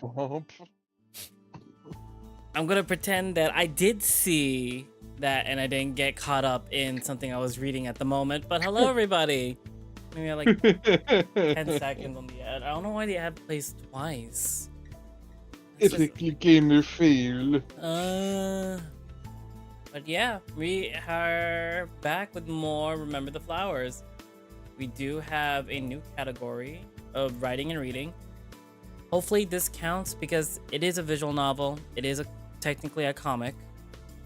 Bump. I'm gonna pretend that I did see that and I didn't get caught up in something I was reading at the moment. But hello, everybody. Maybe I like 10 seconds on the ad. I don't know why the ad plays twice. Ethically gamer fail. But yeah, we are back with more Remember the Flowers. We do have a new category of writing and reading. Hopefully this counts because it is a visual novel. It is technically a comic.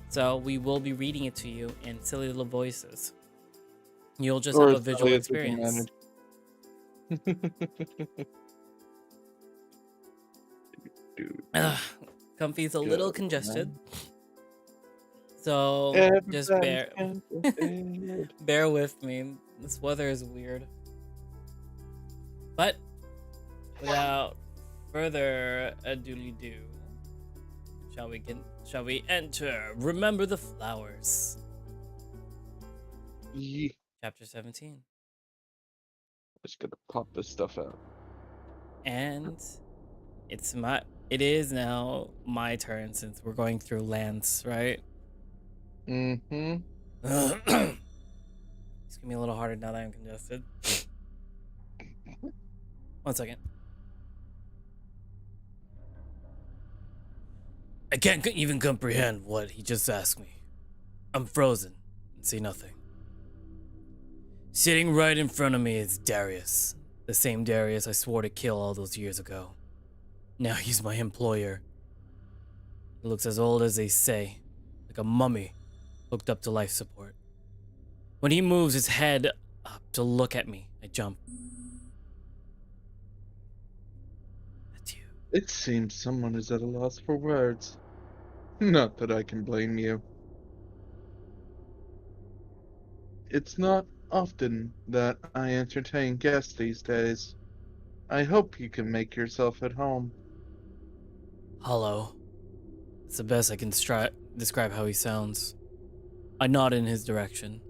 So we will be reading it to you in silly little voices. You'll just have a visual experience. Comfy's a little congested. So just bear with me. This weather is weird. But without further ado, shall we enter Remember the Flowers? Yeah. Chapter 17. Just gonna pop this stuff out. And it is now my turn since we're going through lands, right? Mm-hmm. It's gonna be a little harder now that I'm congested. 1 second. I can't even comprehend what he just asked me. I'm frozen and see nothing. Sitting right in front of me is Darius, the same Darius I swore to kill all those years ago. Now he's my employer. He looks as old as they say, like a mummy hooked up to life support. When he moves his head up to look at me, I jump. That's you. It seems someone is at a loss for words. Not that I can blame you. It's not often that I entertain guests these days. I hope you can make yourself at home. Hollow. It's the best I can describe how he sounds. I nod in his direction.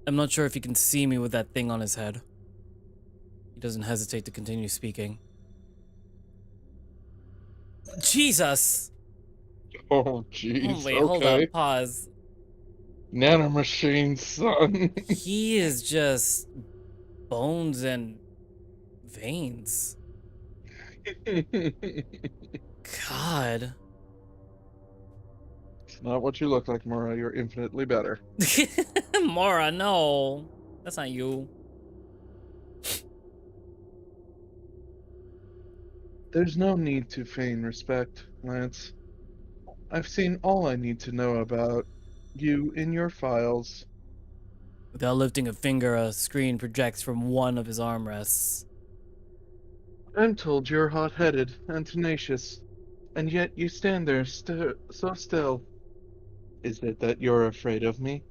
I'm not sure if he can see me with that thing on his head. He doesn't hesitate to continue speaking. Jesus! Oh, jeez. Oh, wait, okay. hold up, pause. Nanomachine, son. He is just bones and veins. God. It's not what you look like, Mora. You're infinitely better. Mora, no. That's not you. There's no need to feign respect, Lance. I've seen all I need to know about you in your files. Without lifting a finger, a screen projects from one of his armrests. I'm told you're hot-headed and tenacious, and yet you stand there so still. Is it that you're afraid of me?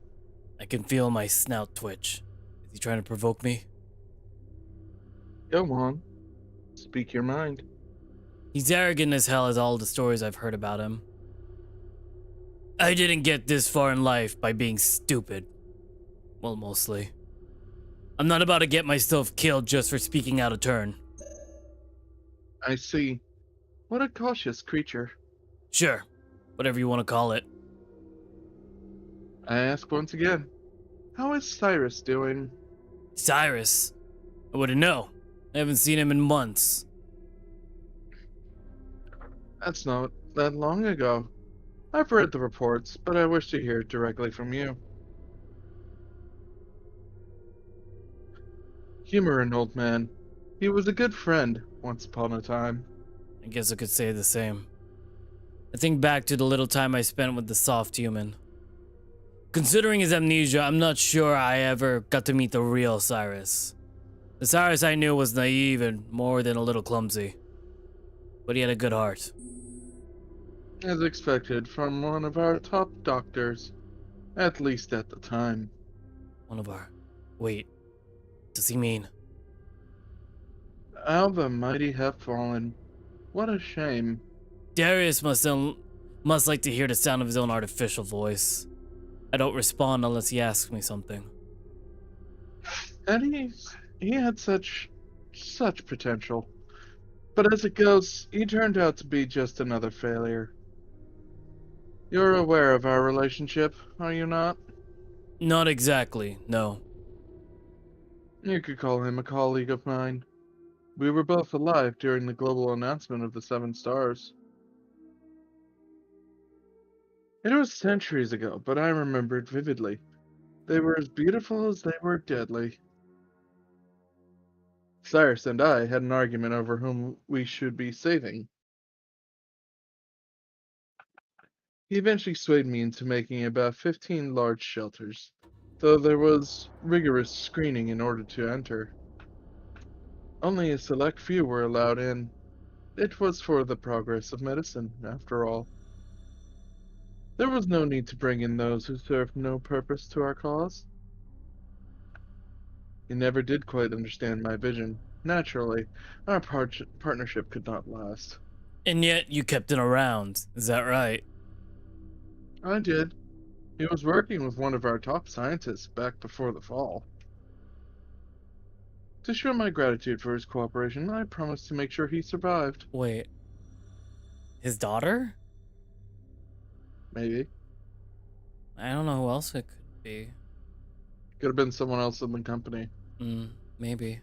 I can feel my snout twitch. Is he trying to provoke me? Go on. Speak your mind. He's arrogant as hell as all the stories I've heard about him. I didn't get this far in life by being stupid. Well, mostly. I'm not about to get myself killed just for speaking out of turn. I see. What a cautious creature. Sure. Whatever you want to call it. I ask once again, how is Cyrus doing? Cyrus? I wouldn't know. I haven't seen him in months. That's not that long ago. I've read the reports, but I wish to hear directly from you. Humor an old man. He was a good friend once upon a time. I guess I could say the same. I think back to the little time I spent with the soft human. Considering his amnesia, I'm not sure I ever got to meet the real Cyrus. The Cyrus I knew was naive and more than a little clumsy. But he had a good heart. As expected from one of our top doctors. At least at the time. One of our... Wait. Does he mean? How the mighty have fallen. What a shame. Darius must like to hear the sound of his own artificial voice. I don't respond unless he asks me something. And he had such potential. But as it goes, he turned out to be just another failure. You're aware of our relationship, are you not? Not exactly, no. You could call him a colleague of mine. We were both alive during the global announcement of the Seven Stars. It was centuries ago, but I remember it vividly. They were as beautiful as they were deadly. Cyrus and I had an argument over whom we should be saving. He eventually swayed me into making about 15 large shelters, though there was rigorous screening in order to enter. Only a select few were allowed in. It was for the progress of medicine, after all. There was no need to bring in those who served no purpose to our cause. He never did quite understand my vision. Naturally, our partnership could not last. And yet you kept it around, is that right? I did. He was working with one of our top scientists back before the fall. To show my gratitude for his cooperation, I promised to make sure he survived. Wait, his daughter? Maybe. I don't know who else it could be. Could have been someone else in the company. Maybe.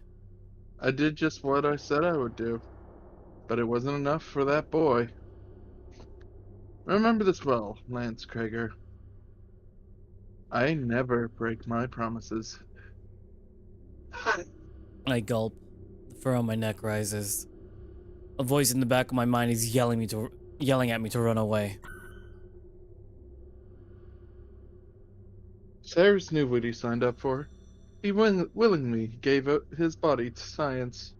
I did just what I said I would do, but it wasn't enough for that boy. Remember this well, Lance Krager. I never break my promises. I gulp. The fur on my neck rises. A voice in the back of my mind is yelling at me to run away. Cyrus knew what he signed up for. He willingly gave up his body to science.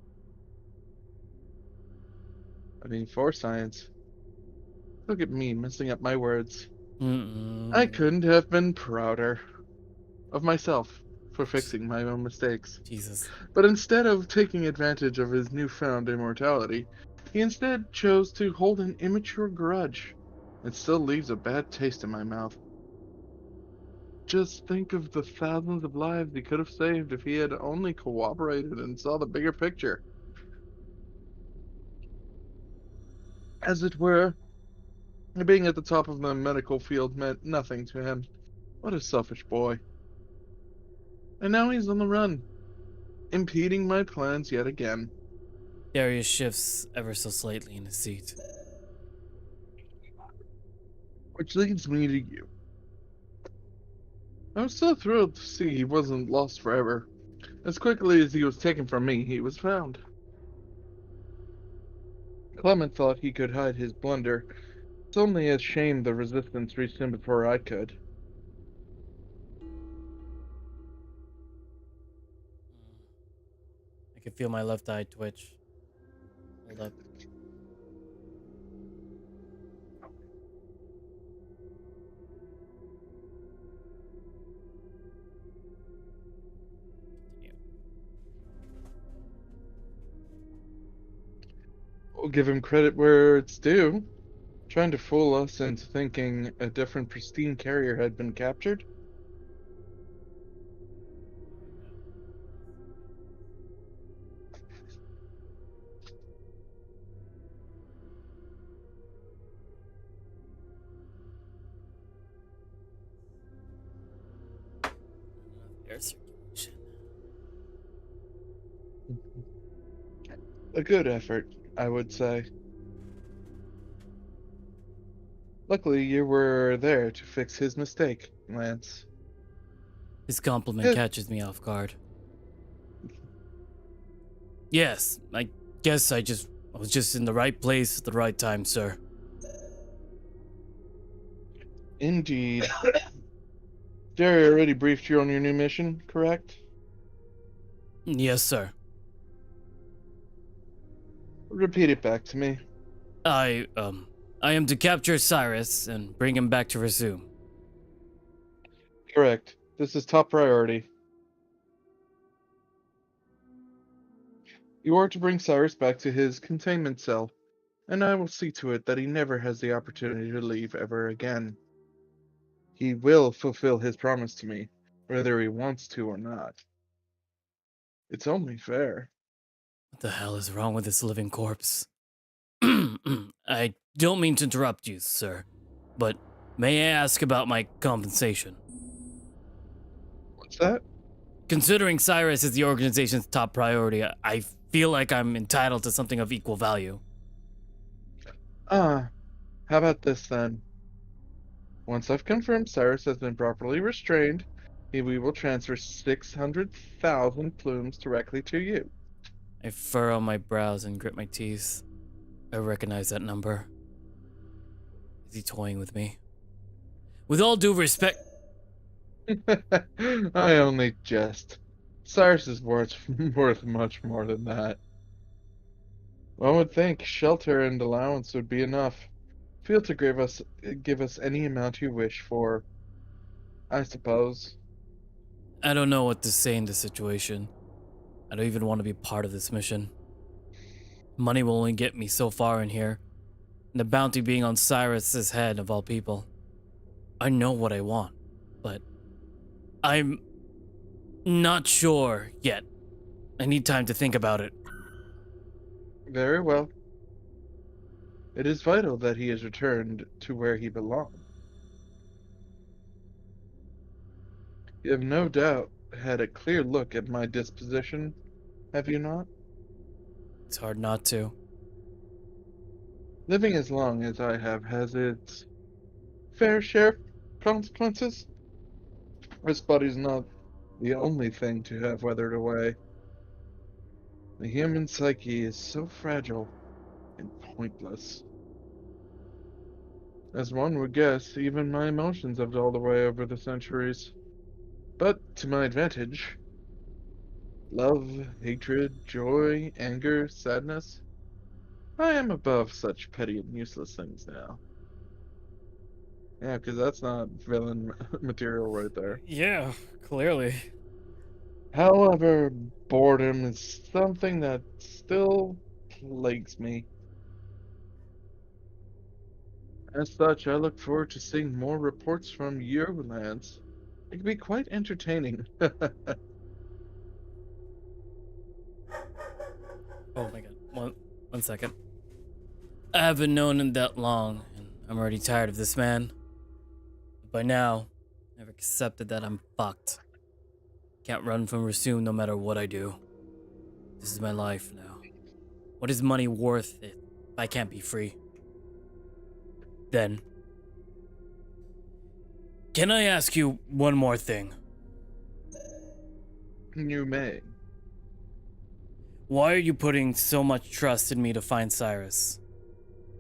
I mean, for science. Look at me messing up my words. I Mm-mm. couldn't have been prouder of myself for fixing my own mistakes. Jesus. But instead of taking advantage of his newfound immortality, he instead chose to hold an immature grudge. It still leaves a bad taste in my mouth. Just think of the thousands of lives he could have saved if he had only cooperated and saw the bigger picture. As it were, being at the top of the medical field meant nothing to him. What a selfish boy. And now he's on the run, impeding my plans yet again. Darius shifts ever so slightly in his seat. Which leads me to you. I was so thrilled to see he wasn't lost forever. As quickly as he was taken from me, he was found. Clement thought he could hide his blunder. It's only a shame the resistance reached him before I could. I can feel my left eye twitch. Hold up. Continue. We'll give him credit where it's due. Trying to fool us into thinking a different pristine carrier had been captured? Air circulation. A good effort, I would say. Luckily, you were there to fix his mistake, Lance. His compliment Eh, catches me off guard. Yes, I guess I was just in the right place at the right time, sir. Indeed. Jerry already briefed you on your new mission, correct? Yes, sir. Repeat it back to me. I, I am to capture Cyrus and bring him back to resume. Correct. This is top priority. You are to bring Cyrus back to his containment cell, and I will see to it that he never has the opportunity to leave ever again. He will fulfill his promise to me, whether he wants to or not. It's only fair. What the hell is wrong with this living corpse? I don't mean to interrupt you, sir, but may I ask about my compensation? What's that? Considering Cyrus is the organization's top priority, I feel like I'm entitled to something of equal value. Ah, how about this then? Once I've confirmed Cyrus has been properly restrained, we will transfer 600,000 plumes directly to you. I furrow my brows and grit my teeth. I recognize that number. Is he toying with me? With all due respect, I only jest. Cyrus is worth much more than that. One would think shelter and allowance would be enough. Feel to give us any amount you wish for, I suppose. I don't know what to say in this situation. I don't even want to be part of this mission. Money will only get me so far in here, and the bounty being on Cyrus's head of all people. I know what I want, but I'm not sure yet. I need time to think about it. Very well. It is vital that he is returned to where he belongs. You have no doubt had a clear look at my disposition, have you not? It's hard not to. Living as long as I have has its fair share of consequences. This body's not the only thing to have weathered away. The human psyche is so fragile and pointless. As one would guess, even my emotions have dulled away over the centuries. But to my advantage, love, hatred, joy, anger, sadness, I am above such petty and useless things now. Yeah, because that's not villain material right there. Yeah, clearly. However, boredom is something that still plagues me. As such, I look forward to seeing more reports from your lands. It can be quite entertaining. Oh my god. One second. I haven't known him that long, and I'm already tired of this man. By now, I've accepted that I'm fucked. Can't run from Rasoon no matter what I do. This is my life now. What is money worth if I can't be free? Then, can I ask you one more thing? You may. Why are you putting so much trust in me to find Cyrus?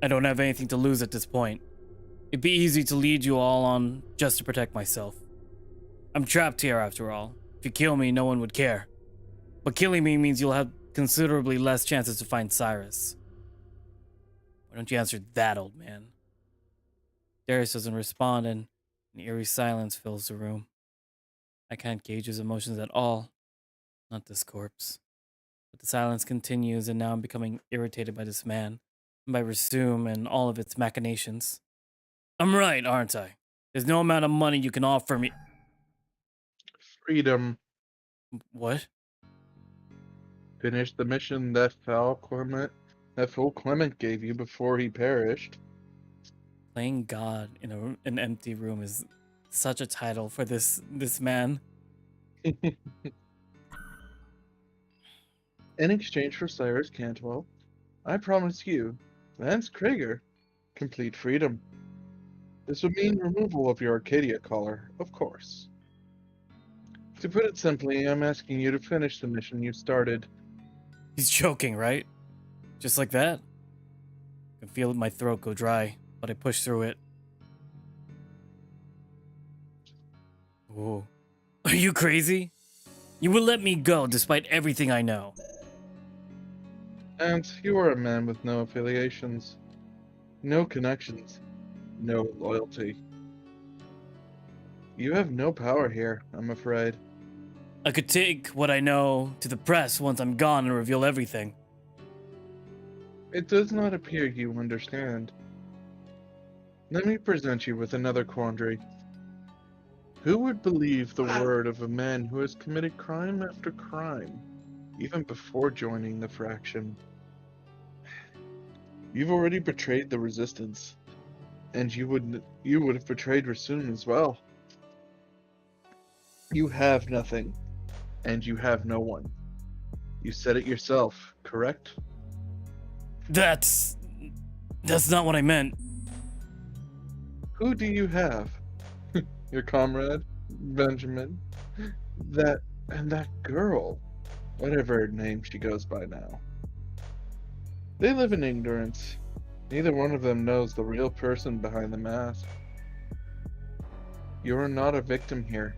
I don't have anything to lose at this point. It'd be easy to lead you all on just to protect myself. I'm trapped here after all. If you kill me, no one would care. But killing me means you'll have considerably less chances to find Cyrus. Why don't you answer that, old man? Darius doesn't respond, and an eerie silence fills the room. I can't gauge his emotions at all. Not this corpse. But the silence continues, and now I'm becoming irritated by this man, and by Resume and all of its machinations. I'm right, aren't I? There's no amount of money you can offer me. Freedom. What? Finish the mission that fool Clement gave you before he perished. Playing God in an empty room is such a title for this man. In exchange for Cyrus Cantwell, I promise you, Lance Krieger, complete freedom. This would mean removal of your Arcadia collar, of course. To put it simply, I'm asking you to finish the mission you started. He's choking, right? Just like that. I can feel my throat go dry, but I push through it. Whoa. Are you crazy? You will let me go despite everything I know. And you are a man with no affiliations, no connections, no loyalty. You have no power here, I'm afraid. I could take what I know to the press once I'm gone and reveal everything. It does not appear you understand. Let me present you with another quandary. Who would believe the word of a man who has committed crime after crime? even before joining the fraction. You've already betrayed the resistance, and you would have betrayed Rasoon as well. You have nothing, and you have no one. You said it yourself, correct? That's not what I meant. Who do you have? Your comrade, Benjamin? That and that girl, whatever name she goes by now. They live in ignorance. Neither one of them knows the real person behind the mask. You are not a victim here.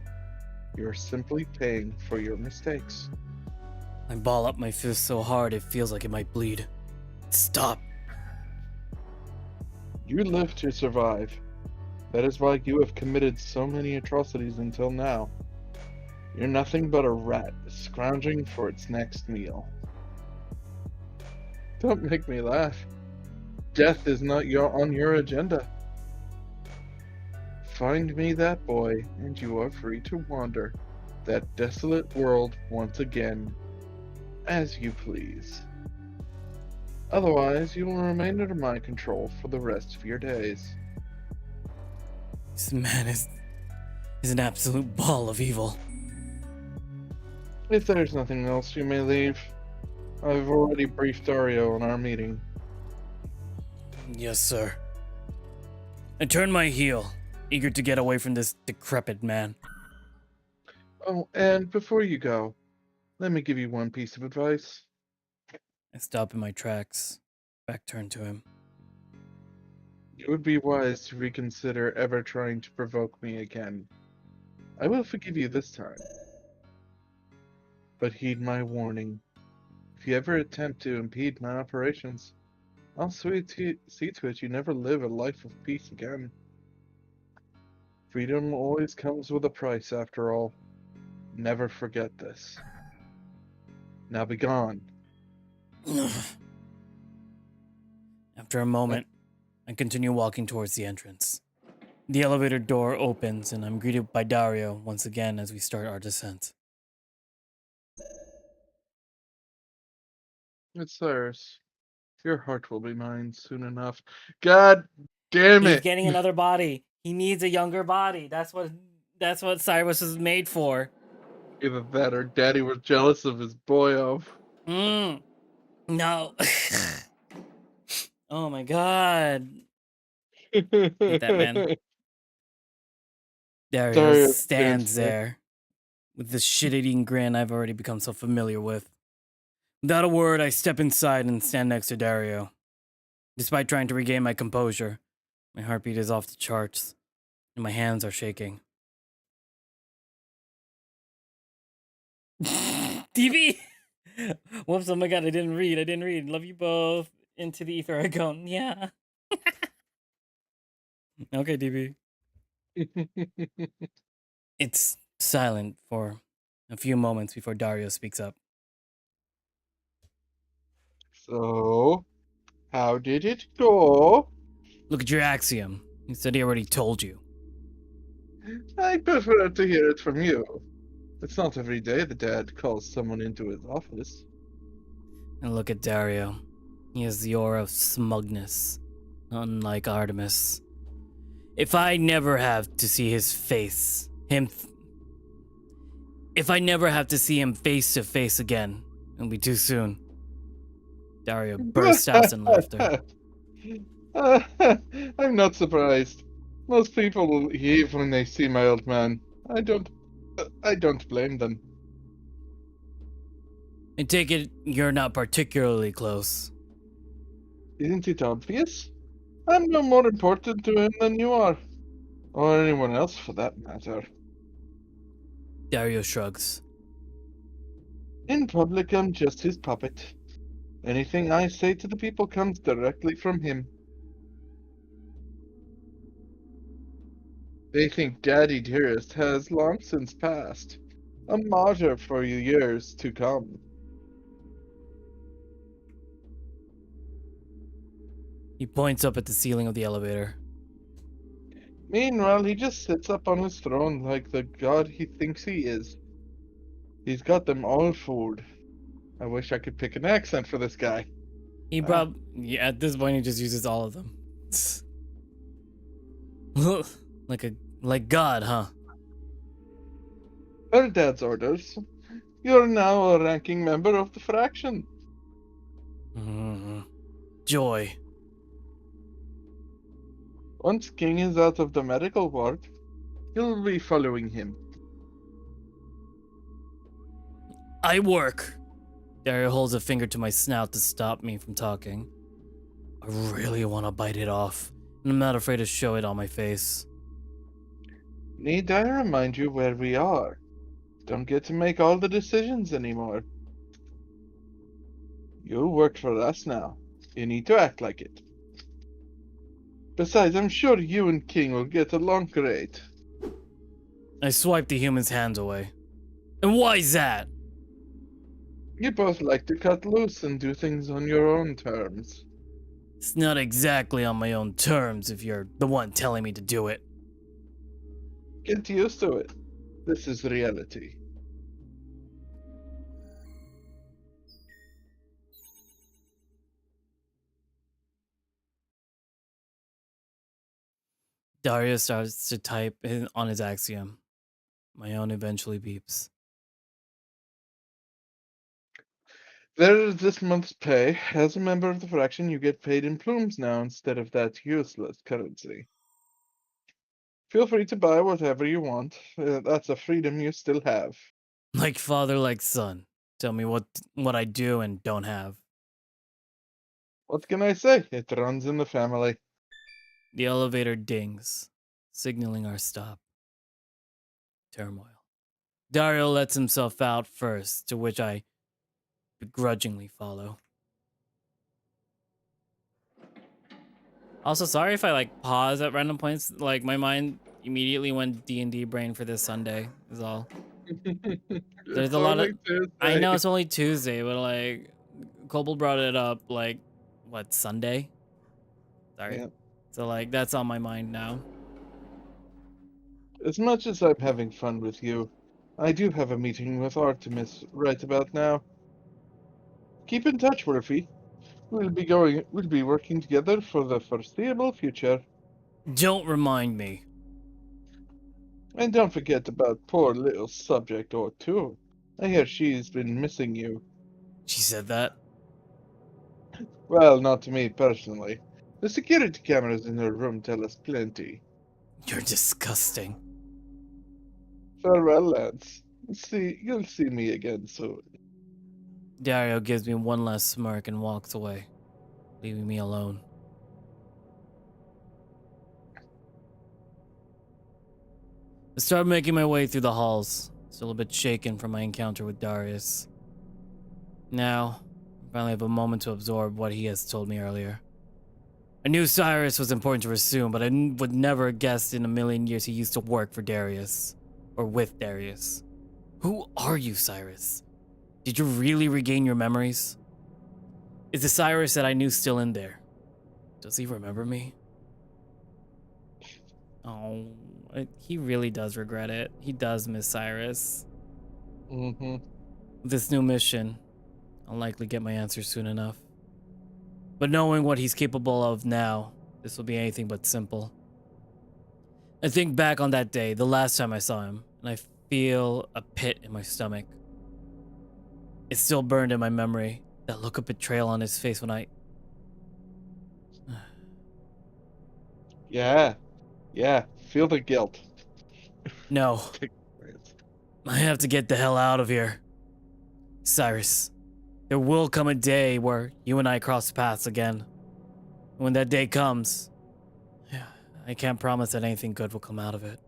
You are simply paying for your mistakes. I ball up my fist so hard it feels like it might bleed. Stop. You live to survive. That is why you have committed so many atrocities until now. You're nothing but a rat scrounging for its next meal. Don't make me laugh. Death is not on your agenda. Find me that boy, and you are free to wander that desolate world once again, as you please. Otherwise, you will remain under my control for the rest of your days. This man is an absolute ball of evil. If there's nothing else, you may leave. I've already briefed Dario on our meeting. Yes, sir. I turn my heel, eager to get away from this decrepit man. Oh, and before you go, let me give you one piece of advice. I stop in my tracks, back turned to him. It would be wise to reconsider ever trying to provoke me again. I will forgive you this time. But heed my warning. If you ever attempt to impede my operations, I'll see to it you never live a life of peace again. Freedom always comes with a price, after all. Never forget this. Now be gone. After a moment, I continue walking towards the entrance. The elevator door opens, and I'm greeted by Dario once again as we start our descent. It's Cyrus. Your heart will be mine soon enough. God damn He's it! getting another body. He needs a younger body. That's what Cyrus was made for. Either that or Daddy was jealous of his boy. No. Oh my god. Hate that man. Dario Dario stands finished me. there with the shit-eating grin I've already become so familiar with. Without a word, I step inside and stand next to Dario. Despite trying to regain my composure, my heartbeat is off the charts, and my hands are shaking. TV! Whoops, oh my god, I didn't read. Love you both. Into the ether I go. Yeah. Okay, DB. It's silent for a few moments before Dario speaks up. So, how did it go? Look at your axiom. He said he already told you. I'd prefer to hear it from you. It's not every day the dad calls someone into his office. And look at Dario. He has the aura of smugness, unlike Artemis. If I never have to see his face, if I never have to see him face to face again, it'll be too soon. Dario bursts out in laughter. I'm not surprised. Most people will heave when they see my old man. I don't blame them. I take it you're not particularly close. Isn't it obvious? I'm no more important to him than you are. Or anyone else for that matter. Dario shrugs. In public, I'm just his puppet. Anything I say to the people comes directly from him. They think Daddy Dearest has long since passed, a martyr for years to come. He points up at the ceiling of the elevator. Meanwhile, he just sits up on his throne like the god he thinks he is. He's got them all fooled. I wish I could pick an accent for this guy. He Ah, yeah, at this point he just uses all of them. like a like God, huh? per Dad's orders, you're now a ranking member of the fraction. Mhm. Joy. Once King is out of the medical ward, you'll be following him. I work. Dario holds a finger to my snout to stop me from talking. I really want to bite it off, and I'm not afraid to show it on my face. Need I remind you where we are? Don't get to make all the decisions anymore. You work for us now. You need to act like it. Besides, I'm sure you and King will get along great. I swipe the human's hand away. And why's that? You both like to cut loose and do things on your own terms. It's not exactly on my own terms if you're the one telling me to do it. Get used to it. This is reality. Dario starts to type on his axiom. My own eventually beeps. There's this month's pay. As a member of the fraction, you get paid in plumes now instead of that useless currency. Feel free to buy whatever you want. That's a freedom you still have. Like father, like son. Tell me what I do and don't have. What can I say? It runs in the family. The elevator dings, signaling our stop. Turmoil. Dario lets himself out first, to which I begrudgingly follow. Also, sorry if I like pause at random points. Like my mind immediately went D&D brain for this Sunday is all. There's It's a lot only of I Tuesday. know it's only Tuesday, but like Cobble brought it up like what, Sunday? Sorry. Yeah. So like that's on my mind now. As much as I'm having fun with you, I do have a meeting with Artemis right about now. Keep in touch, Murphy. We'll be working together for the foreseeable future. Don't remind me. And don't forget about poor little Subject or two. I hear she's been missing you. She said that. Well, not to me personally. The security cameras in her room tell us plenty. You're disgusting. Farewell, lads. You'll see me again soon. Dario gives me one last smirk and walks away, leaving me alone. I start making my way through the halls, still a bit shaken from my encounter with Darius. Now, I finally have a moment to absorb what he has told me earlier. I knew Cyrus was important to Rasoon, but I would never have guessed in a million years he used to work for Darius. Or with Darius. Who are you, Cyrus? Did you really regain your memories? Is the Cyrus that I knew still in there? Does he remember me? Oh, he really does regret it. He does miss Cyrus. Mm-hmm. With this new mission, I'll likely get my answer soon enough. But knowing what he's capable of now, this will be anything but simple. I think back on that day, the last time I saw him, and I feel a pit in my stomach. It's still burned in my memory, that look of betrayal on his face when I... Yeah, feel the guilt. No, I have to get the hell out of here. Cyrus, there will come a day where you and I cross paths again. When that day comes, I can't promise that anything good will come out of it.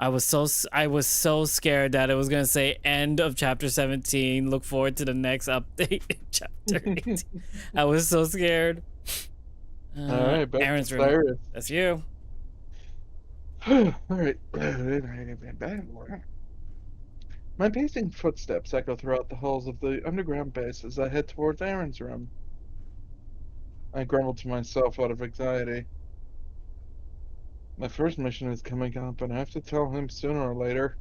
I was so scared that it was gonna say end of chapter 17. Look forward to the next update in chapter 18. I was so scared. Alright, back to Aaron's room. Cyrus. That's you. Alright. My pacing footsteps echo throughout the halls of the underground base as I head towards Aaron's room. I grumble to myself out of anxiety. My first mission is coming up, and I have to tell him sooner or later.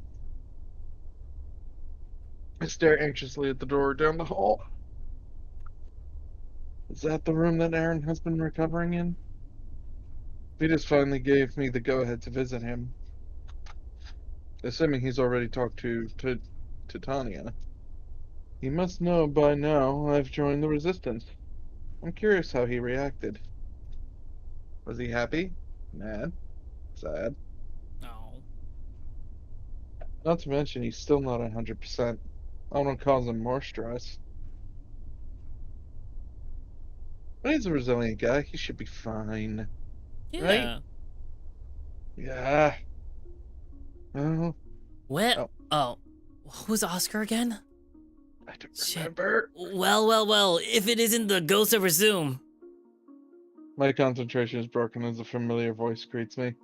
I stare anxiously at the door down the hall. Is that the room that Aaron has been recovering in? Vetus finally gave me the go-ahead to visit him, assuming he's already talked to Tanya. He must know by now I've joined the resistance. I'm curious how he reacted. Was he happy? Mad? Sad? Oh. Not to mention he's still not 100%. I want to cause him more stress. But he's a resilient guy. He should be fine. Right? Yeah. Yeah. Oh, What? oh, Oh. Who's Oscar again? I don't Shit. remember. Well, if it isn't the ghost of Resume. My concentration is broken as a familiar voice greets me.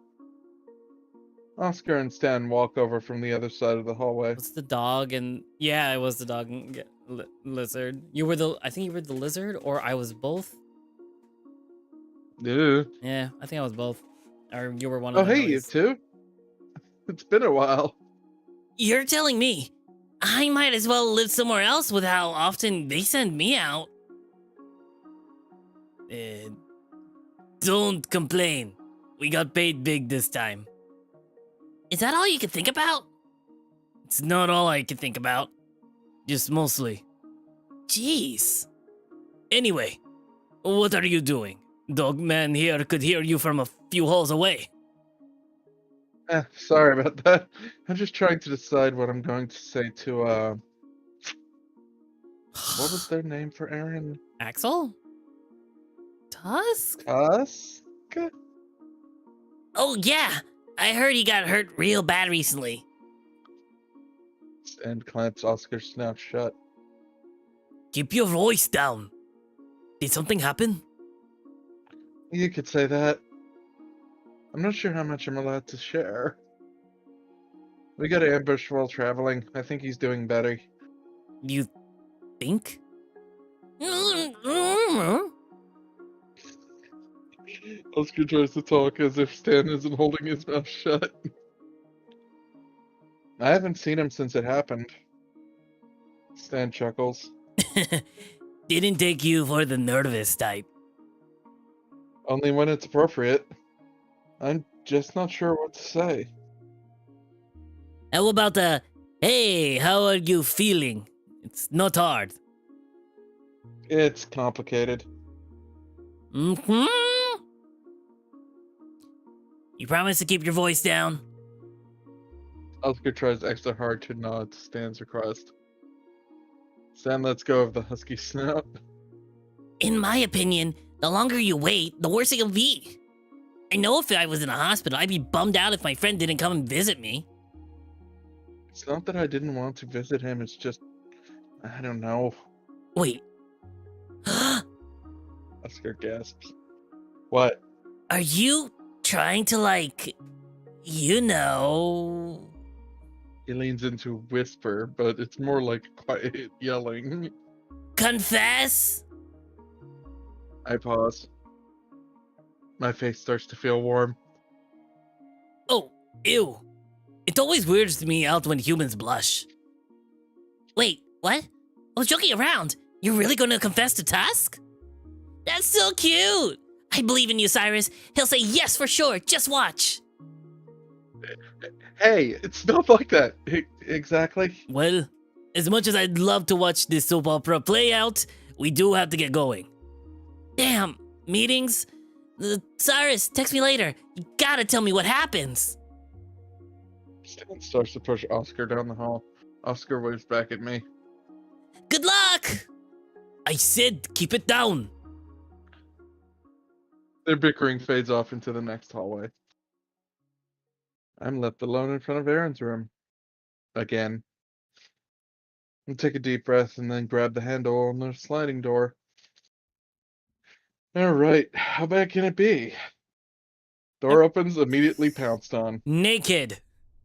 Oscar and Stan walk over from the other side of the hallway. What's the dog and yeah, it was the dog and lizard. I think you were the lizard or I was both. Dude. Yeah, I think I was both. Or you were one of Oh, them hey, at you least. two. It's been a while. You're telling me I might as well live somewhere else with how often they send me out. Uh, don't complain. We got paid big this time. Is that all you can think about? It's not all I can think about. Just mostly. Jeez. Anyway, what are you doing? Dogman here could hear you from a few halls away. Sorry about that. I'm just trying to decide what I'm going to say to, what was their name for Aaron? Axel? Tusk? Tusk? Oh, yeah. I heard he got hurt real bad recently. And clamps Oscar's snout shut. Keep your voice down. Did something happen? You could say that. I'm not sure how much I'm allowed to share. We got ambushed while traveling. I think he's doing better. You think? Oscar tries to talk as if Stan isn't holding his mouth shut. I haven't seen him since it happened. Stan chuckles. Didn't take you for the nervous type. Only when it's appropriate. I'm just not sure what to say. How about the, hey, how are you feeling? It's not hard. It's complicated. Mm-hmm. You promise to keep your voice down? Oscar tries extra hard to nod to Stan's request. Stan lets go of the husky snout. In my opinion, the longer you wait, the worse it'll be. I know if I was in a hospital, I'd be bummed out if my friend didn't come and visit me. It's not that I didn't want to visit him, it's just... I don't know. Wait. Oscar gasps. What? Are you trying to, like, you know... He leans into whisper, but it's more like quiet yelling. confess? I pause. My face starts to feel warm. Oh, ew. It always weirds me out when humans blush. Wait, what? I was joking around. You're really gonna confess to Tusk? That's so cute. I believe in you, Cyrus. He'll say yes for sure. Just watch. Hey, it's not like that. Exactly. Well, as much as I'd love to watch this soap opera play out, we do have to get going. Damn, meetings? Cyrus, text me later. You gotta tell me what happens. Stan starts to push Oscar down the hall. Oscar waves back at me. Good luck! I said keep it down. Their bickering fades off into the next hallway. I'm left alone in front of Aaron's room. Again. I take a deep breath and then grab the handle on the sliding door. Alright, how bad can it be? Door opens, immediately pounced on. Naked.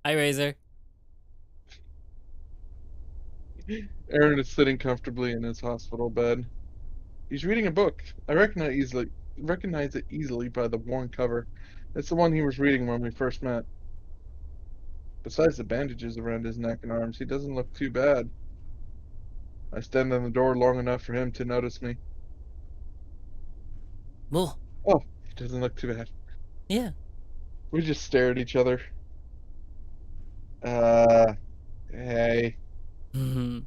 Hi, Razor. Aaron is sitting comfortably in his hospital bed. He's reading a book. I recognize it easily by the worn cover It's the one he was reading when we first met. Besides the bandages around his neck and arms, he doesn't look too bad. I stand on the door long enough for him to notice me. Well, Oh, he doesn't look too bad. yeah. We just stare at each other. Uh, hey. Mhm.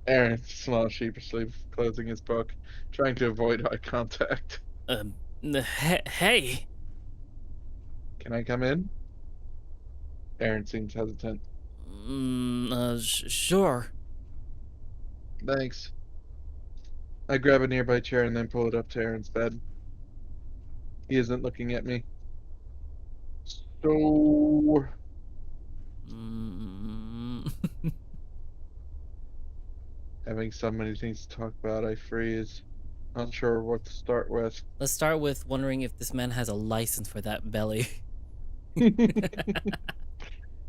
Aaron smiles sheepishly, closing his book, trying to avoid eye contact. Hey. Can I come in? Aaron seems hesitant. Sure. Thanks. I grab a nearby chair and then pull it up to Aaron's bed. He isn't looking at me. So, Mm, having so many things to talk about, I freeze. Not sure what to start with. Let's start with wondering if this man has a license for that belly. God,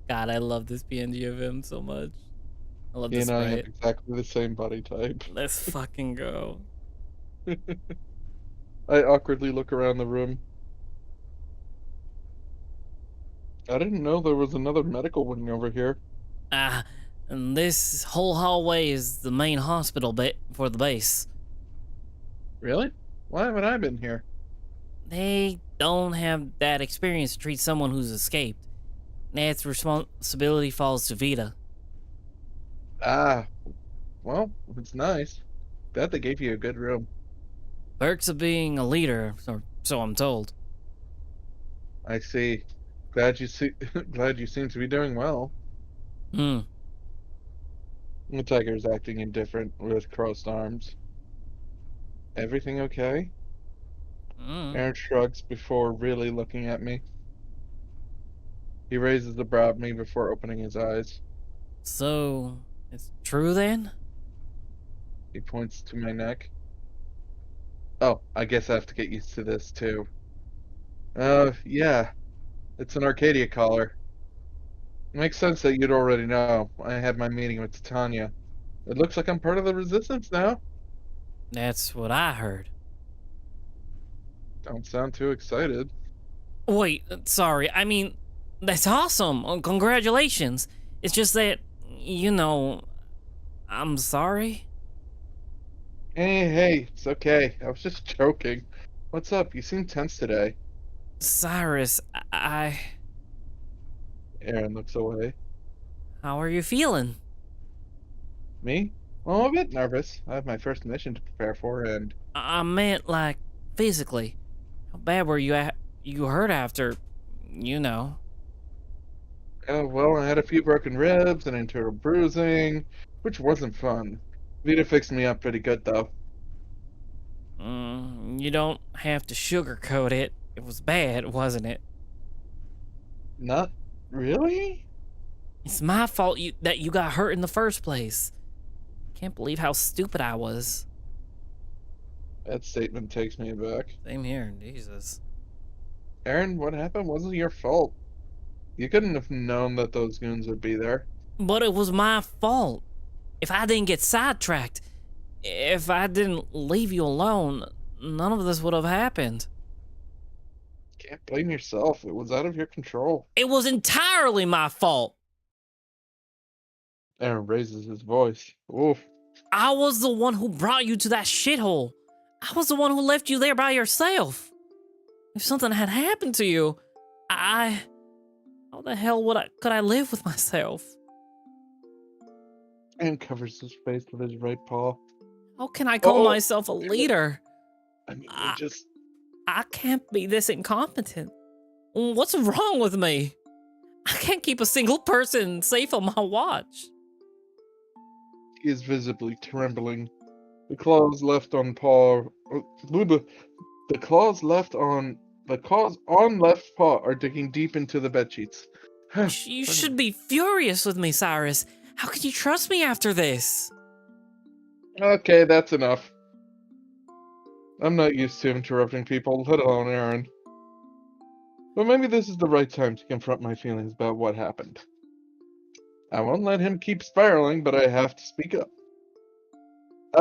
I love this PNG of him so much. I love He this and I have sprite. exactly the same body type. Let's fucking go. I awkwardly look around the room. I didn't know there was another medical wing over here. Ah, and this whole hallway is the main hospital bit for the base. Really? Why haven't I been here? They don't have that experience to treat someone who's escaped. That's responsibility falls to Vita. Ah, well, it's nice. Bet they gave you a good room. Perks of being a leader, or so I'm told. I see. Glad you see. Glad you seem to be doing well. Hmm. The tiger's acting indifferent with crossed arms. Everything okay? Mm. Aaron shrugs before really looking at me. He raises the brow at me before opening his eyes. So, it's true then? He points to my neck. Oh, I guess I have to get used to this too. Yeah, it's an Arcadia collar. Makes sense that you'd already know. I had my meeting with Titania. It looks like I'm part of the resistance now. That's what I heard. Don't sound too excited. Wait, sorry. I mean, that's awesome. Congratulations. It's just that, you know, I'm sorry. Hey, it's okay. I was just joking. What's up? You seem tense today. Cyrus, Aaron looks away. how are you feeling? Me? Well, I'm a bit nervous. I have my first mission to prepare for, and I meant, like, physically. How bad were you hurt after, you know? well, I had a few broken ribs and internal bruising, which wasn't fun. Vita fixed me up pretty good, though. You don't have to sugarcoat it. It was bad, wasn't it? Not really? It's my fault that you got hurt in the first place. Can't believe how stupid I was. That statement takes me aback. Same here, Jesus. Aaron, what happened wasn't your fault. You couldn't have known that those goons would be there. But it was my fault. If I didn't get sidetracked, if I didn't leave you alone, none of this would have happened. Can't blame yourself. It was out of your control. It was entirely my fault. Aaron raises his voice. Oof. I was the one who brought you to that shithole. I was the one who left you there by yourself. If something had happened to you, how the hell could I live with myself? Aaron covers his face with his right paw. How can I call Oh, myself a leader? I mean, I, I can't be this incompetent. What's wrong with me? I can't keep a single person safe on my watch. he is visibly trembling. The claws left on paw. The claws left on the claws on left paw are digging deep into the bed sheets. You should be furious with me, Cyrus. How can you trust me after this? Okay, that's enough. I'm not used to interrupting people, let alone Aaron. But maybe this is the right time to confront my feelings about what happened. I won't let him keep spiraling, but I have to speak up.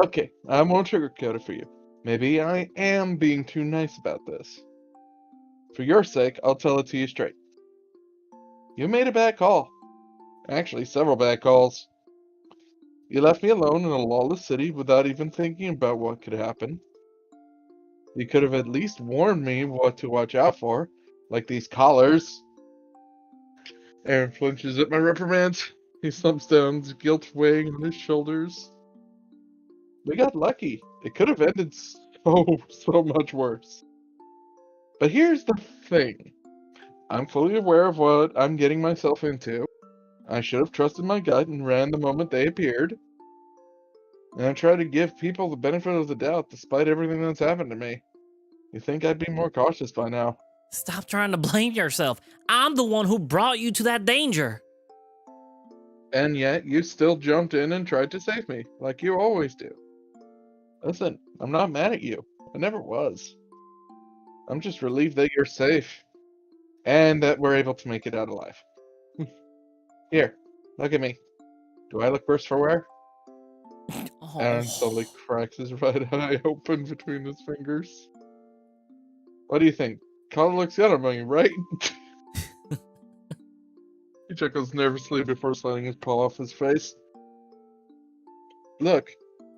Okay, I won't sugarcoat it for you. Maybe I am being too nice about this. For your sake, I'll tell it to you straight. You made a bad call. Actually, several bad calls. You left me alone in a lawless city without even thinking about what could happen. You could have at least warned me what to watch out for, like these collars. Aaron flinches at my reprimands. He slumps down, his guilt weighing on his shoulders. We got lucky. It could have ended so much worse. But here's the thing. I'm fully aware of what I'm getting myself into. I should have trusted my gut and ran the moment they appeared. And I try to give people the benefit of the doubt despite everything that's happened to me. You think I'd be more cautious by now. Stop trying to blame yourself. I'm the one who brought you to that danger. And yet, you still jumped in and tried to save me, like you always do. Listen, I'm not mad at you. I never was. I'm just relieved that you're safe. And that we're able to make it out alive. Here, look at me. Do I look worse for wear? Aaron slowly Oh. cracks his right eye open between his fingers. What do you think? Colin looks good on me, right? He chuckles nervously before sliding his paw off his face. Look,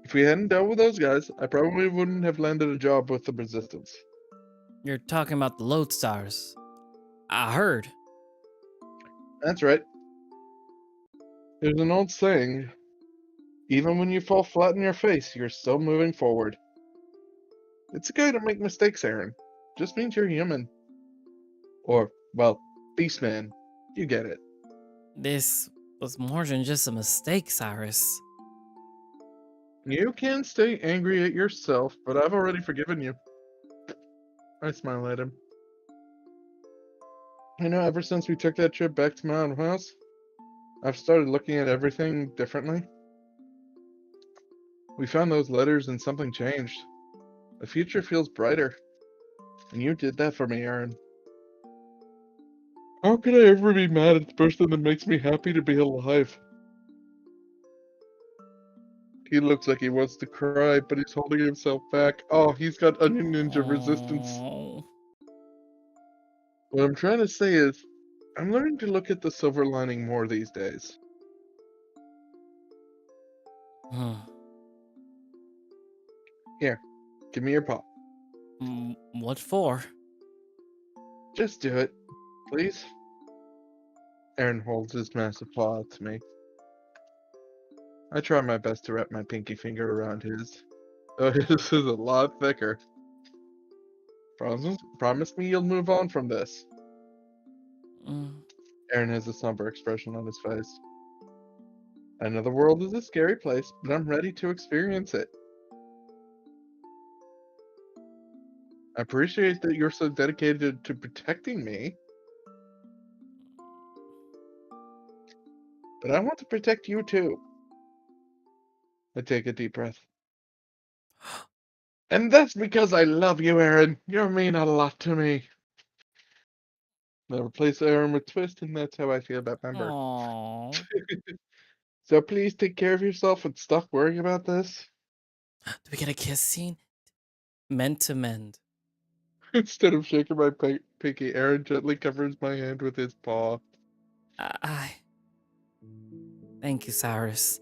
if we hadn't dealt with those guys, I probably wouldn't have landed a job with the Resistance. You're talking about the Lodestars. I heard. That's right. There's an old saying, even when you fall flat in your face, you're still moving forward. It's okay to make mistakes, Aaron. Just means you're human. Or, well, Beastman. You get it. This was more than just a mistake, Cyrus. You can stay angry at yourself, but I've already forgiven you. I smile at him. You know, ever since we took that trip back to my own house, I've started looking at everything differently. We found those letters and something changed. The future feels brighter. And you did that for me, Aaron. How could I ever be mad at the person that makes me happy to be alive? He looks like he wants to cry, but he's holding himself back. Oh, he's got Onion Ninja resistance. Oh. What I'm trying to say is, I'm learning to look at the silver lining more these days. Here, give me your paw. What for? Just do it, please. Aaron holds his massive paw out to me. I try my best to wrap my pinky finger around his. Oh, his is a lot thicker. Promise me you'll move on from this. Mm. Aaron has a somber expression on his face. I know the world is a scary place, but I'm ready to experience it. I appreciate that you're so dedicated to protecting me, but I want to protect you too. I take a deep breath. And that's because I love you, Aaron. You mean a lot to me. I replace Aaron with Twist, and that's how I feel about my bird. Aww. So please take care of yourself and stop worrying about this. Do we get a kiss scene? Meant to mend. Instead of shaking my pinky, Aaron gently covers my hand with his paw. I. Thank you, Cyrus.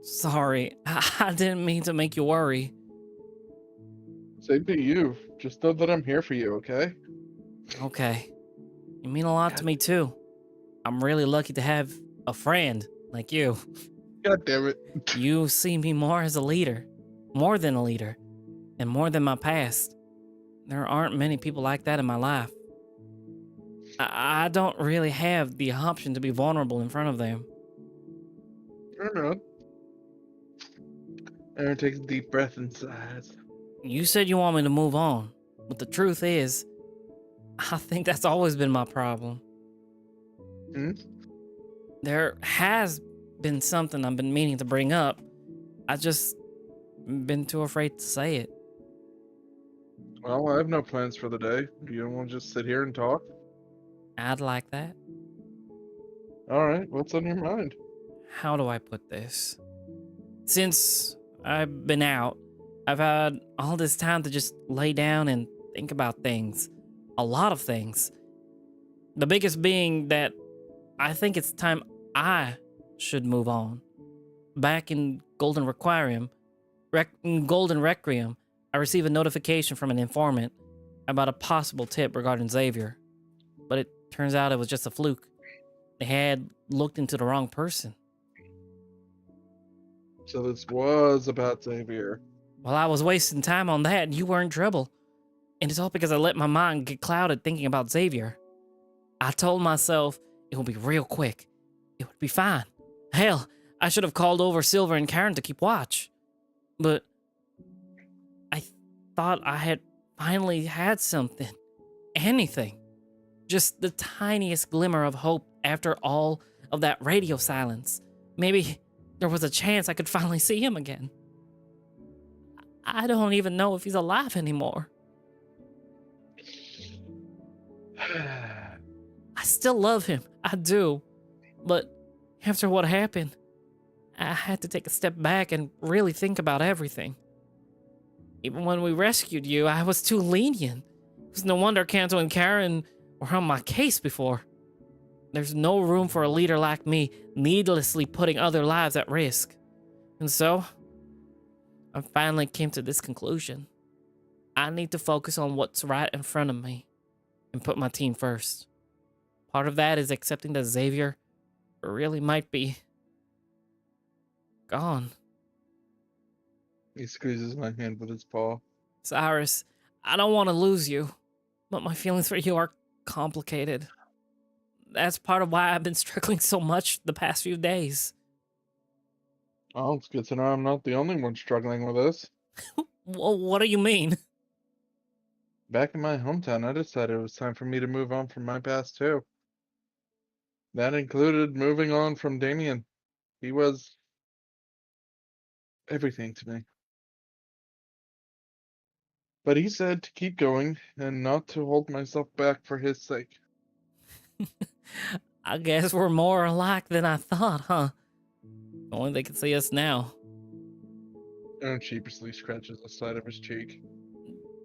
Sorry, I didn't mean to make you worry. Same to you. Just know that I'm here for you, okay? Okay. You mean a lot to me, too. I'm really lucky to have a friend like you. God damn it. You see me more as a leader, more than a leader, and more than my past. There aren't many people like that in my life. I don't really have the option to be vulnerable in front of them. I don't know. Aaron takes a deep breath and sighs. You said you want me to move on, but the truth is, I think that's always been my problem. Hmm? There has been something I've been meaning to bring up. I just been too afraid to say it. Well, I have no plans for the day. Do you want to just sit here and talk? I'd like that. Alright, what's on your mind? How do I put this? Since I've been out, I've had all this time to just lay down and think about things. a lot of things. The biggest being that I think it's time I should move on. Back in Golden Requiem, I received a notification from an informant about a possible tip regarding Xavier, but it turns out it was just a fluke. They had looked into the wrong person. So this was about Xavier. While I was wasting time on that, you were in trouble. And it's all because I let my mind get clouded thinking about Xavier. I told myself it would be real quick. It would be fine. Hell, I should have called over Silver and Karen to keep watch. But I thought I had finally had something. Anything. Just the tiniest glimmer of hope after all of that radio silence. Maybe there was a chance I could finally see him again. I don't even know if he's alive anymore. I still love him. I do. But after what happened, I had to take a step back and really think about everything. Even when we rescued you, I was too lenient. It was no wonder Kanto and Karen were on my case before. There's no room for a leader like me needlessly putting other lives at risk. And so, I finally came to this conclusion. I need to focus on what's right in front of me and put my team first. Part of that is accepting that Xavier really might be gone. He squeezes my hand with his paw. Cyrus, I don't want to lose you, but my feelings for you are complicated. That's part of why I've been struggling so much the past few days. Oh, it's good to know I'm not the only one struggling with this. What do you mean? Back in my hometown, I decided it was time for me to move on from my past too. That included moving on from Damien. He was everything to me. But he said to keep going and not to hold myself back for his sake. I guess we're more alike than I thought, huh? Only they can see us now. Aaron sheepishly scratches the side of his cheek.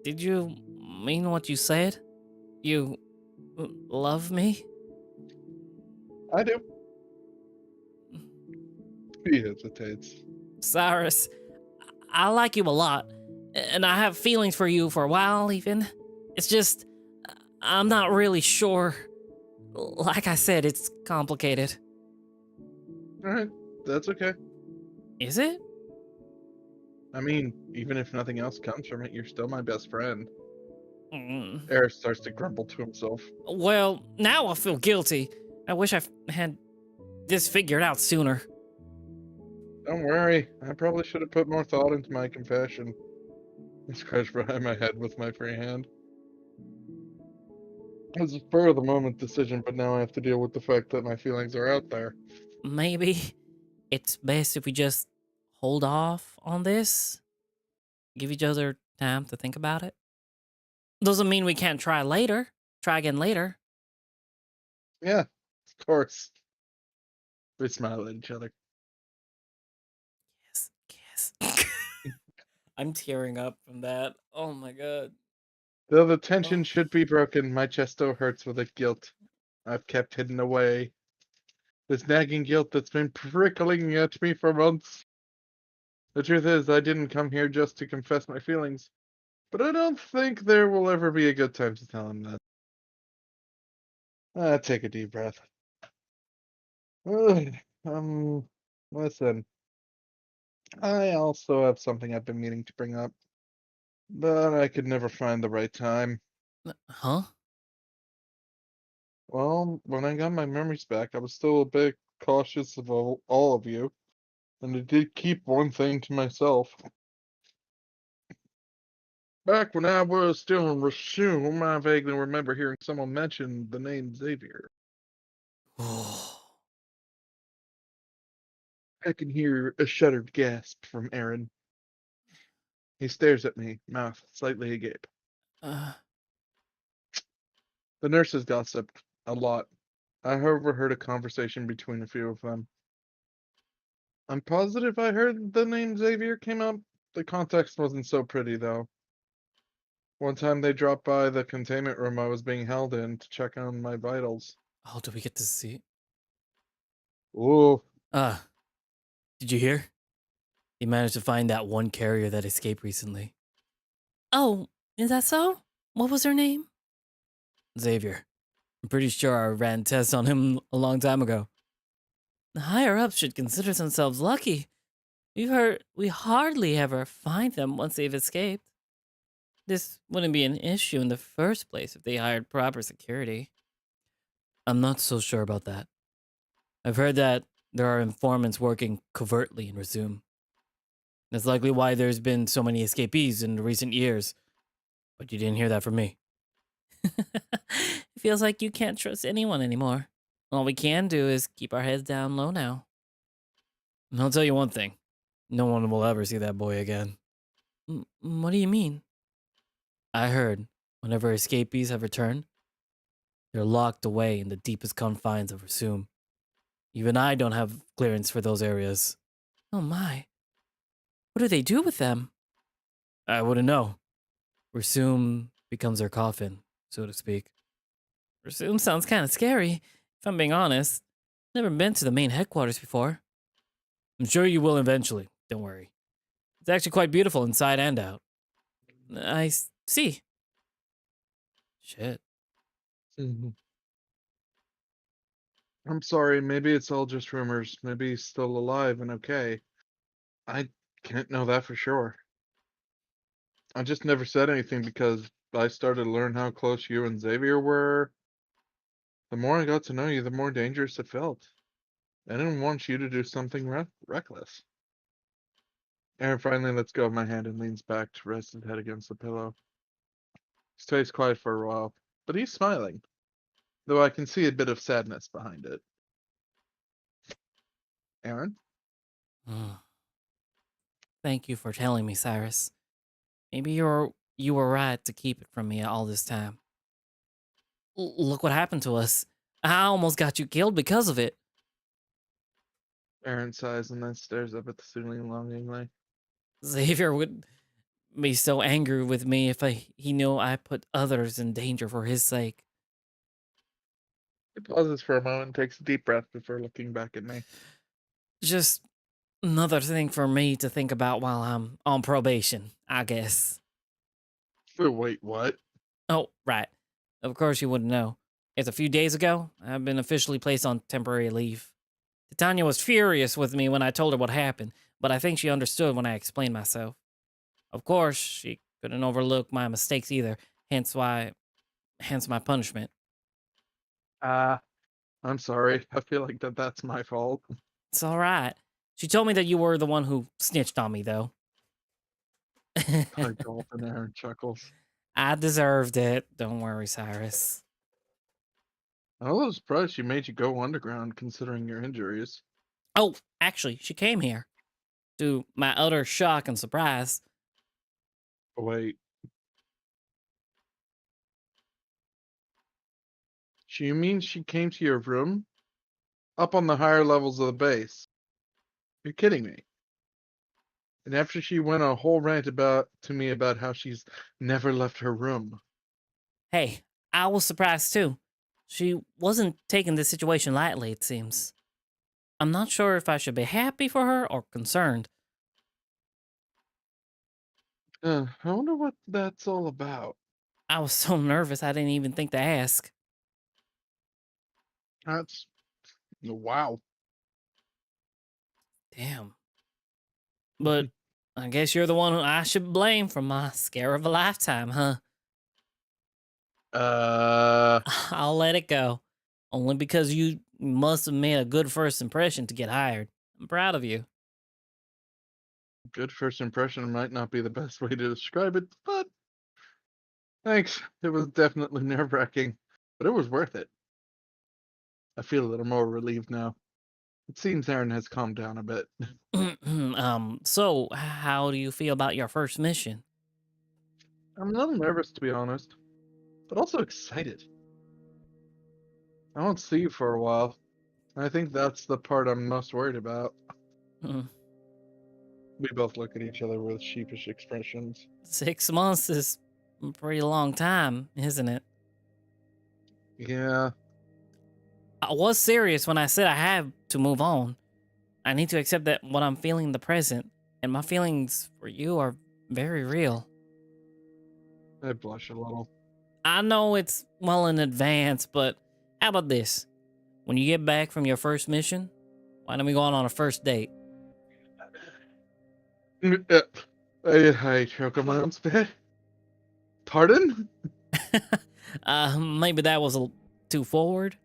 Did you mean what you said? You love me? I do. He hesitates. Cyrus, I like you a lot, and I have feelings for you for a while, even. It's just, I'm not really sure. Like I said, it's complicated. Alright, that's okay. Is it? I mean, even if nothing else comes from it, you're still my best friend. Mm. Eric starts to grumble to himself. Well, now I feel guilty. I wish I had this figured out sooner. Don't worry, I probably should have put more thought into my confession. I scratch behind my head with my free hand. It was a spur of the moment decision, but now I have to deal with the fact that my feelings are out there. Maybe it's best if we just hold off on this, give each other time to think about it. Doesn't mean we can't try later. Try again later. Yeah, of course. We smile at each other. Kiss. I'm tearing up from that. Oh my god. Though the tension Oh. should be broken, my chest still hurts with a guilt I've kept hidden away. This nagging guilt that's been prickling at me for months. The truth is, I didn't come here just to confess my feelings, but I don't think there will ever be a good time to tell him that. Take a deep breath. Ugh, listen, I also have something I've been meaning to bring up, but I could never find the right time. Huh? Well, when I got my memories back, I was still a bit cautious of all of you, and I did keep one thing to myself. Back when I was still in Rashum, I vaguely remember hearing someone mention the name Xavier. I can hear a shuddered gasp from Aaron. He stares at me, mouth slightly agape. uh, The nurses gossiped a lot. I overheard a conversation between a few of them. I'm positive I heard the name Xavier came up. The context wasn't so pretty, though. One time they dropped by the containment room I was being held in to check on my vitals. Oh, do we get to see? Ooh, Uh, did you hear? He managed to find that one carrier that escaped recently. Oh, is that so? What was her name? Xavier. I'm pretty sure I ran tests on him a long time ago. The higher ups should consider themselves lucky. We've heard we hardly ever find them once they've escaped. This wouldn't be an issue in the first place if they hired proper security. I'm not so sure about that. I've heard that there are informants working covertly in Resume. That's likely why there's been so many escapees in recent years. But you didn't hear that from me. It feels like you can't trust anyone anymore. All we can do is keep our heads down low now. And I'll tell you one thing. No one will ever see that boy again. What do you mean? I heard whenever escapees have returned, they're locked away in the deepest confines of Resume. Even I don't have clearance for those areas. Oh my. What do they do with them? I wouldn't know. Resume becomes their coffin, so to speak. Resume sounds kind of scary, if I'm being honest. Never been to the main headquarters before. I'm sure you will eventually, don't worry. It's actually quite beautiful inside and out. See. Shit. mhm. I'm sorry, maybe it's all just rumors. Maybe he's still alive and okay. I can't know that for sure. I just never said anything because I started to learn how close you and Xavier were. The more I got to know you, the more dangerous it felt. I didn't want you to do something reckless. Aaron finally lets go of my hand and leans back to rest his head against the pillow. He stays quiet for a while, but he's smiling, though I can see a bit of sadness behind it. Aaron? Mm. Thank you for telling me, Cyrus. Maybe you were right to keep it from me all this time. Look what happened to us. I almost got you killed because of it. Aaron sighs and then stares up at the ceiling longingly. Xavier would be so angry with me if he knew I put others in danger for his sake. He pauses for a moment and takes a deep breath before looking back at me. Just another thing for me to think about while I'm on probation, I guess. Wait, what? Oh, right. Of course you wouldn't know. It's a few days ago. I've been officially placed on temporary leave. Titania was furious with me when I told her what happened, but I think she understood when I explained myself. Of course, she couldn't overlook my mistakes either, hence my punishment. Ah, I'm sorry. I feel like that's my fault. It's all right. She told me that you were the one who snitched on me, though. I dolphin Aaron chuckles. I deserved it. Don't worry, Cyrus. I'm a little surprised she made you go underground considering your injuries. Oh, actually, she came here. To my utter shock and surprise. Wait, she means she came to your room? Up on the higher levels of the base? You're kidding me. And after she went a whole rant about to me about how she's never left her room. Hey, I was surprised too. She wasn't taking this situation lightly, it seems. I'm not sure if I should be happy for her or concerned. I wonder what that's all about. I was so nervous I didn't even think to ask. That's wow. Damn. But I guess you're the one who I should blame for my scare of a lifetime, huh? uh, I'll let it go. Only because you must have made a good first impression to get hired. I'm proud of you. good first impression might not be the best way to describe it, but thanks. It was definitely nerve-wracking, but it was worth it. I feel a little more relieved now. It seems Aaron has calmed down a bit. So how do you feel about your first mission? I'm a little nervous, to be honest, but also excited. I won't see you for a while. I think that's the part I'm most worried about. Hmm, We both look at each other with sheepish expressions. 6 months is a pretty long time, isn't it? Yeah, I was serious when I said I have to move on. I need to accept that what I'm feeling in the present, and my feelings for you are very real. I blush a little. I know it's well in advance, but how about this? When you get back from your first mission, why don't we go on a first date? I choke on my own spit. Pardon? Maybe that was too forward.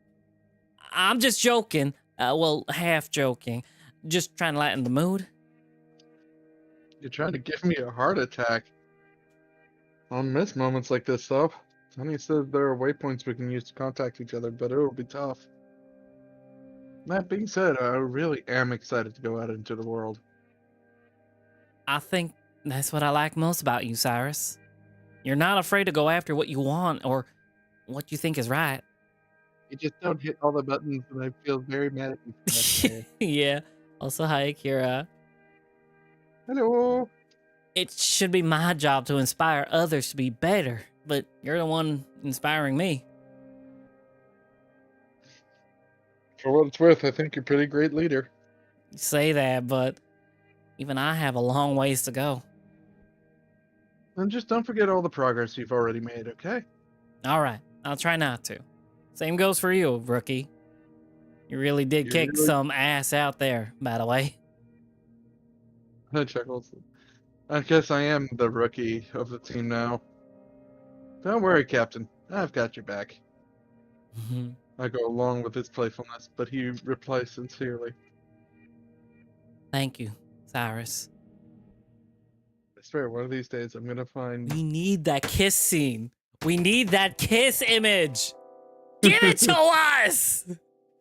I'm just joking. Well, half joking. Just trying to lighten the mood. You're trying to give me a heart attack. I'll miss moments like this, though. Honey said there are waypoints we can use to contact each other, but it'll be tough. That being said, I really am excited to go out into the world. I think that's what I like most about you, Cyrus. You're not afraid to go after what you want or what you think is right. You just don't hit all the buttons, and I feel very mad at you for that. Yeah. Also, hi, Akira. Hello. It should be my job to inspire others to be better, but you're the one inspiring me. For what it's worth, I think you're a pretty great leader. You say that, but even I have a long ways to go. And just don't forget all the progress you've already made, okay? All right, I'll try not to. Same goes for you, rookie. You really did You kick really- some ass out there, by the way. I chuckles. I guess I am the rookie of the team now. Don't worry, Captain. I've got your back. I go along with his playfulness, but he replies sincerely. Thank you, Cyrus. I swear, one of these days I'm gonna find. We need that kiss scene. We need that kiss image. Give it to us!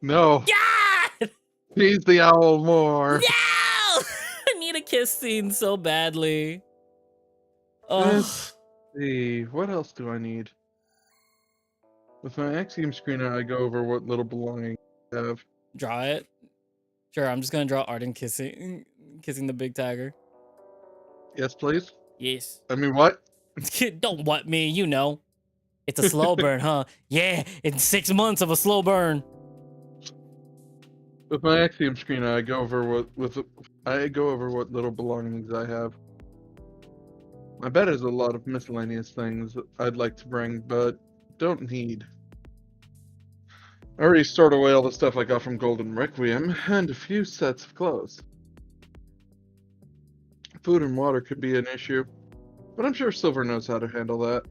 No! God! Tease the owl more! No! I need a kiss scene so badly. Oh, Let's see, what else do I need? With my Axiom screener, I go over what little belongings I have. draw it. Sure, I'm just gonna draw Arden kissing the big tiger. Yes, please? Yes. I mean, what? Don't what me, you know. It's a slow burn, huh? Yeah, in 6 months of a slow burn. With my Axiom screener, I go over what little belongings I have. I bet there's a lot of miscellaneous things I'd like to bring, but don't need. I already stored away all the stuff I got from Golden Requiem, and a few sets of clothes. Food and water could be an issue, but I'm sure Silver knows how to handle that.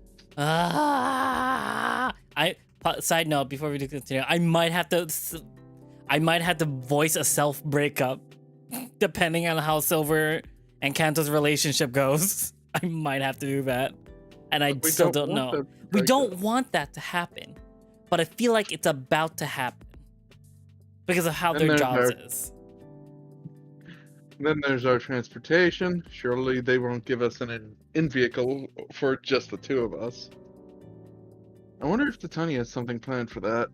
Side note before we continue, I might have to voice a self breakup depending on how Silver and Kanto's relationship goes. I might have to do that, and I still don't know. We don't want that to happen, but I feel like it's about to happen because of how their jobs is. Then there's our transportation. Surely they won't give us an in-vehicle for just the two of us. I wonder if Titania has something planned for that.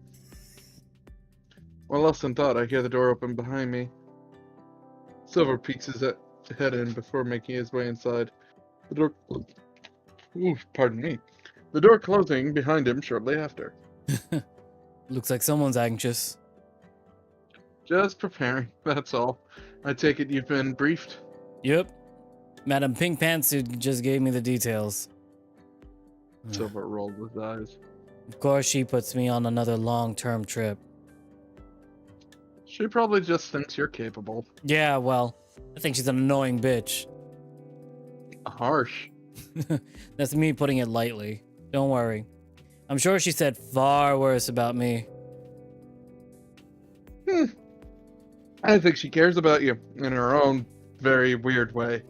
While else in thought, I hear the door open behind me. Silver peeks his head in before making his way inside. The door... Ooh, pardon me. The door closing behind him shortly after. Looks like someone's anxious. Just preparing, that's all. I take it you've been briefed? Yep. Madam Pink Pantsuit just gave me the details. Silver rolled his eyes. Of course she puts me on another long-term trip. She probably just thinks you're capable. Yeah, well, I think she's an annoying bitch. Harsh. That's me putting it lightly. Don't worry. I'm sure she said far worse about me. I think she cares about you in her own very weird way.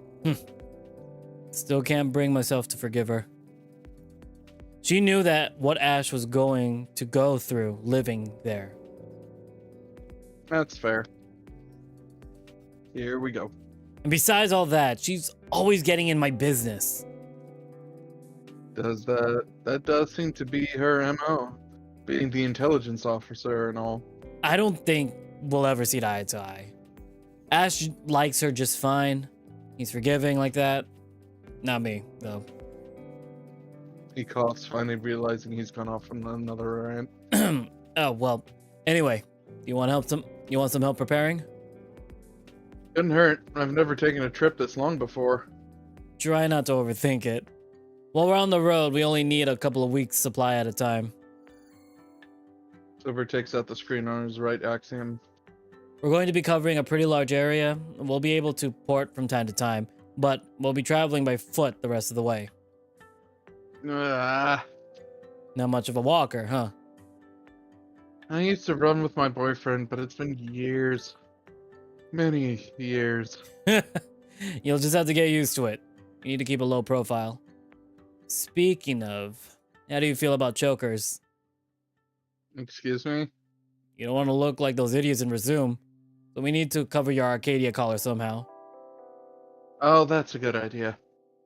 Still can't bring myself to forgive her. She knew that what Ash was going to go through living there. That's fair. Here we go. And besides all that, she's always getting in my business. That does seem to be her MO, being the intelligence officer and all. I don't think we'll ever see eye to eye. Ash likes her just fine. He's forgiving like that. Not me, though. He coughs, finally realizing he's gone off on another rant. Oh, well. Anyway, you want help some you want some help preparing? Couldn't hurt. I've never taken a trip this long before. Try not to overthink it. While we're on the road, we only need a couple of weeks supply at a time. Silver takes out the screen on his right axiom. We're going to be covering a pretty large area. We'll be able to port from time to time, but we'll be traveling by foot the rest of the way. Ah, Not much of a walker, huh? I used to run with my boyfriend, but it's been years. Many years. You'll just have to get used to it. You need to keep a low profile. Speaking of, how do you feel about chokers? Excuse me? You don't want to look like those idiots in Resume, so we need to cover your Arcadia collar somehow. Oh, that's a good idea.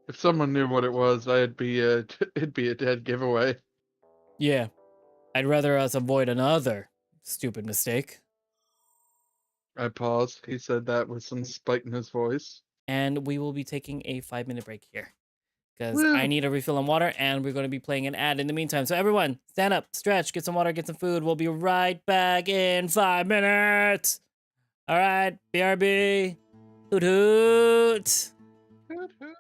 If someone knew what it was, it'd be a dead giveaway. Yeah, I'd rather us avoid another stupid mistake. I paused. He said that with some spite in his voice. And we will be taking a 5-minute break here, because I Woo! need a refill on water, and we're going to be playing an ad in the meantime. So everyone, stand up, stretch, get some water, get some food. We'll be right back in 5 minutes. All right, BRB. Hoot hoot. Hoot, hoot.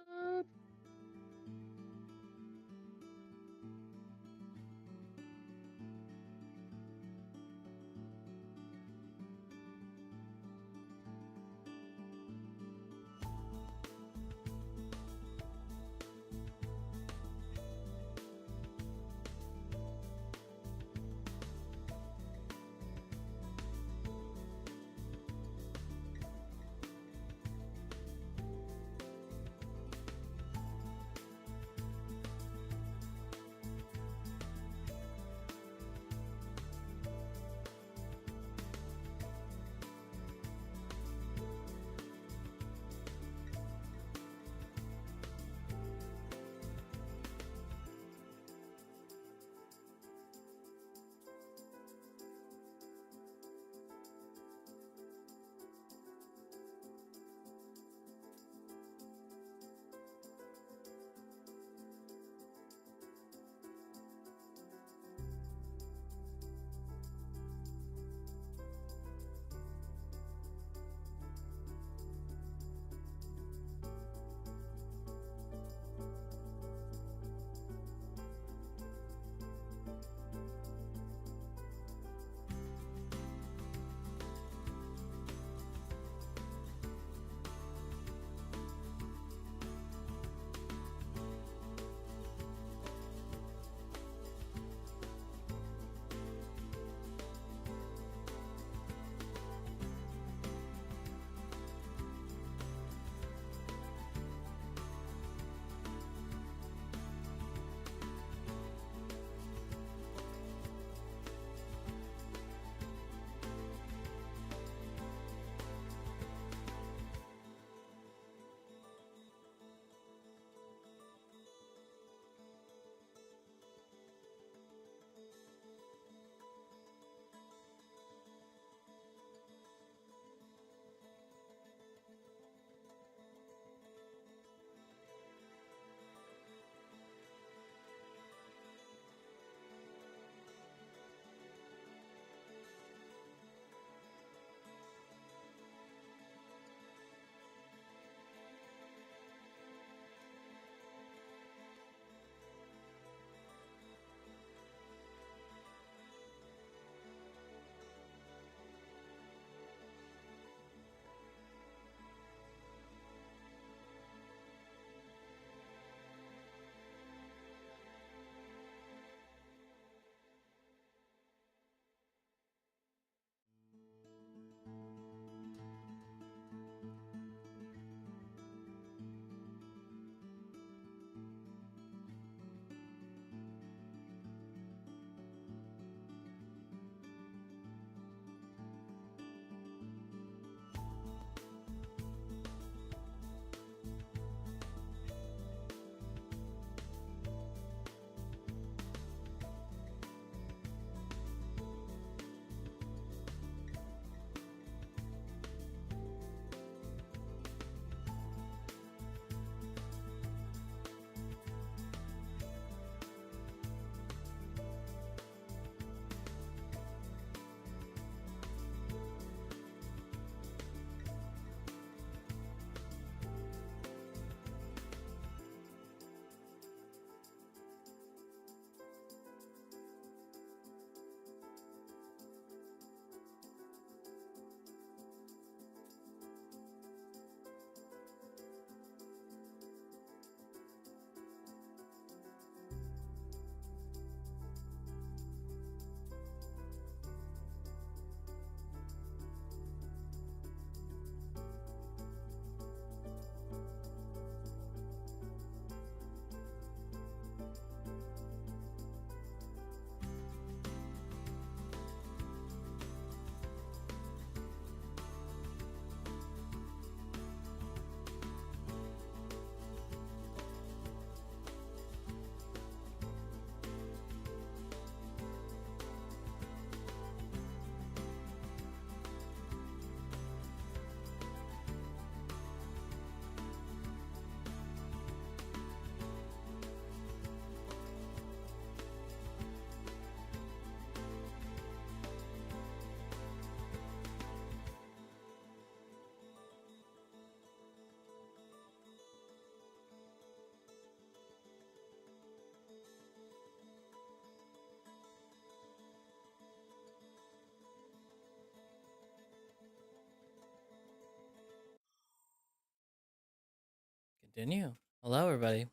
Continue. Hello, everybody.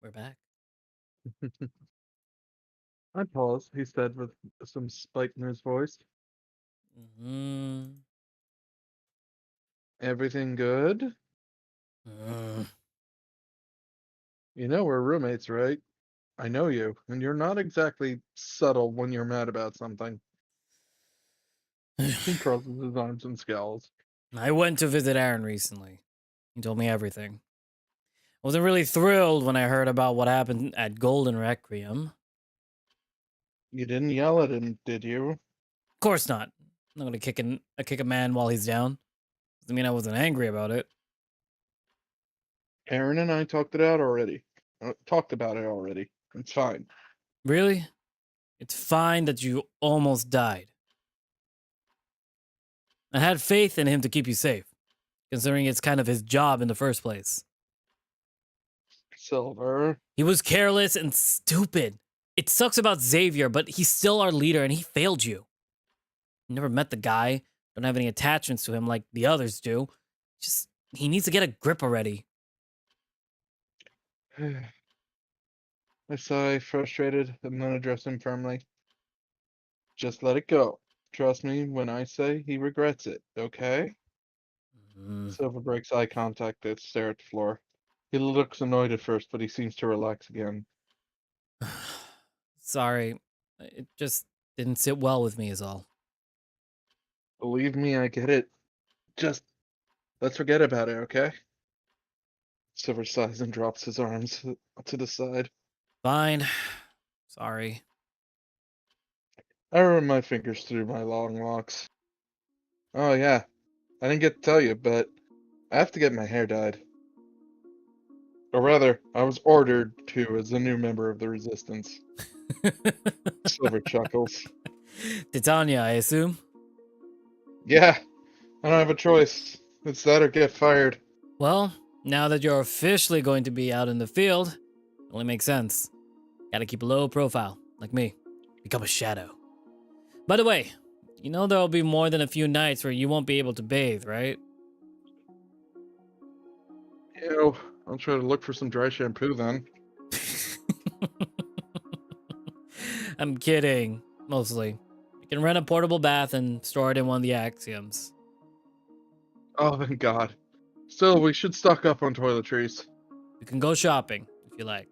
We're back. I paused, he said with some spite in his voice. Mm-hmm. Everything good? Mm. You know we're roommates, right? I know you, and you're not exactly subtle when you're mad about something. He crosses his arms and scowls. I went to visit Aaron recently. He told me everything. I wasn't really thrilled when I heard about what happened at Golden Requiem. You didn't yell at him, did you? Of course not. I'm not gonna kick a man while he's down. Doesn't mean I wasn't angry about it. Aaron and I talked it out already. Talked about it already. It's fine. Really? It's fine that you almost died. I had faith in him to keep you safe, considering it's kind of his job in the first place. Silver. He was careless and stupid. It sucks about Xavier, but he's still our leader and he failed you. You never met the guy, don't have any attachments to him like the others do. Just, he needs to get a grip already. I sigh, frustrated, and then address him firmly. Just let it go. Trust me when I say he regrets it, okay? Mm. Silver breaks eye contact and stare at the floor. He looks annoyed at first, but he seems to relax again. Sorry, it just didn't sit well with me is all. Believe me, I get it. Just let's forget about it, okay? Silver sighs and drops his arms to the side. Fine. Sorry. I run my fingers through my long locks. Oh yeah, I didn't get to tell you, but I have to get my hair dyed. Or rather, I was ordered to as a new member of the Resistance. Silver chuckles. Titania, I assume? Yeah, I don't have a choice. It's that or get fired. Well, now that you're officially going to be out in the field, it only makes sense. Gotta keep a low profile, like me. Become a shadow. By the way, you know there'll be more than a few nights where you won't be able to bathe, right? You know, I'll try to look for some dry shampoo then. I'm kidding, mostly. You can rent a portable bath and store it in one of the axioms. Oh, thank God. Still, we should stock up on toiletries. You can go shopping, if you like.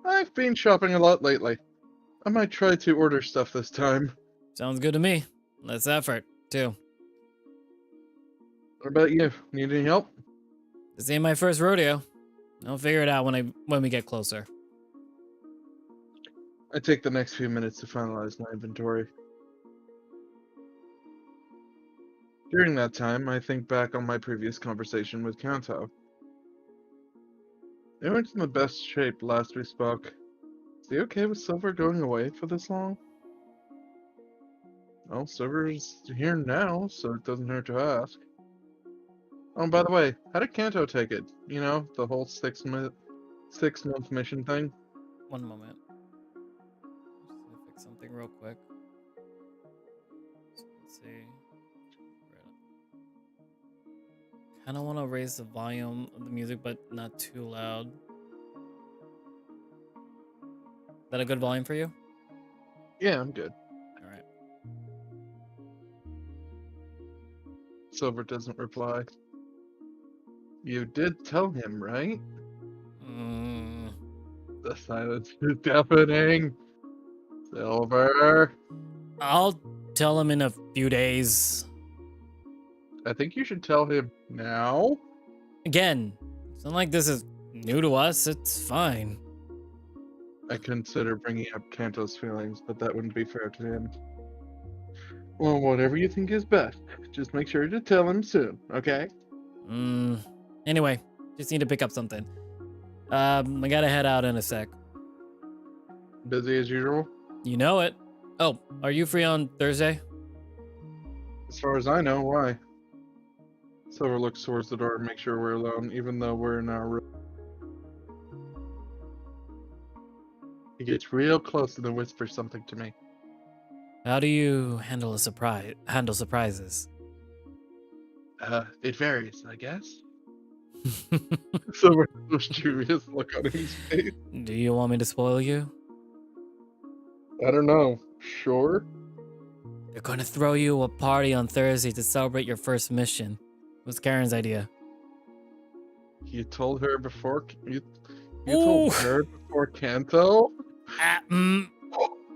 I've been shopping a lot lately. I might try to order stuff this time. Sounds good to me. Less effort, too. What about you? Need any help? This ain't my first rodeo. I'll figure it out when we get closer. I take the next few minutes to finalize my inventory. During that time, I think back on my previous conversation with Kanto. They weren't in the best shape last we spoke. Is he okay with Silver going away for this long? Well, Silver's here now, so it doesn't hurt to ask. Oh, and by the way, how did Kanto take it? You know, the whole 6-month mission thing? One moment. Just gonna fix something real quick. So let's see. Kind of want to raise the volume of the music, but not too loud. Is that a good volume for you? Yeah, I'm good. All right. Silver doesn't reply. You did tell him, right? Mm, The silence is deafening. Silver. I'll tell him in a few days. I think you should tell him now. Again, it's not like this is new to us. It's fine. I consider bringing up Kanto's feelings, but that wouldn't be fair to him. Well, whatever you think is best. Just make sure to tell him soon, okay? Anyway, just need to pick up something. I gotta head out in a sec. Busy as usual? You know it. Oh, are you free on Thursday? As far as I know, why? Silver looks towards the door to make sure we're alone, even though we're in our room. He gets real close and then whispers something to me. How do you handle surprises? It varies, I guess. Silver had a mischievous look on his face. Do you want me to spoil you? I don't know. Sure. They're gonna throw you a party on Thursday to celebrate your first mission. It was Karen's idea. You told her before. You Ooh. told her before Kanto. Ah,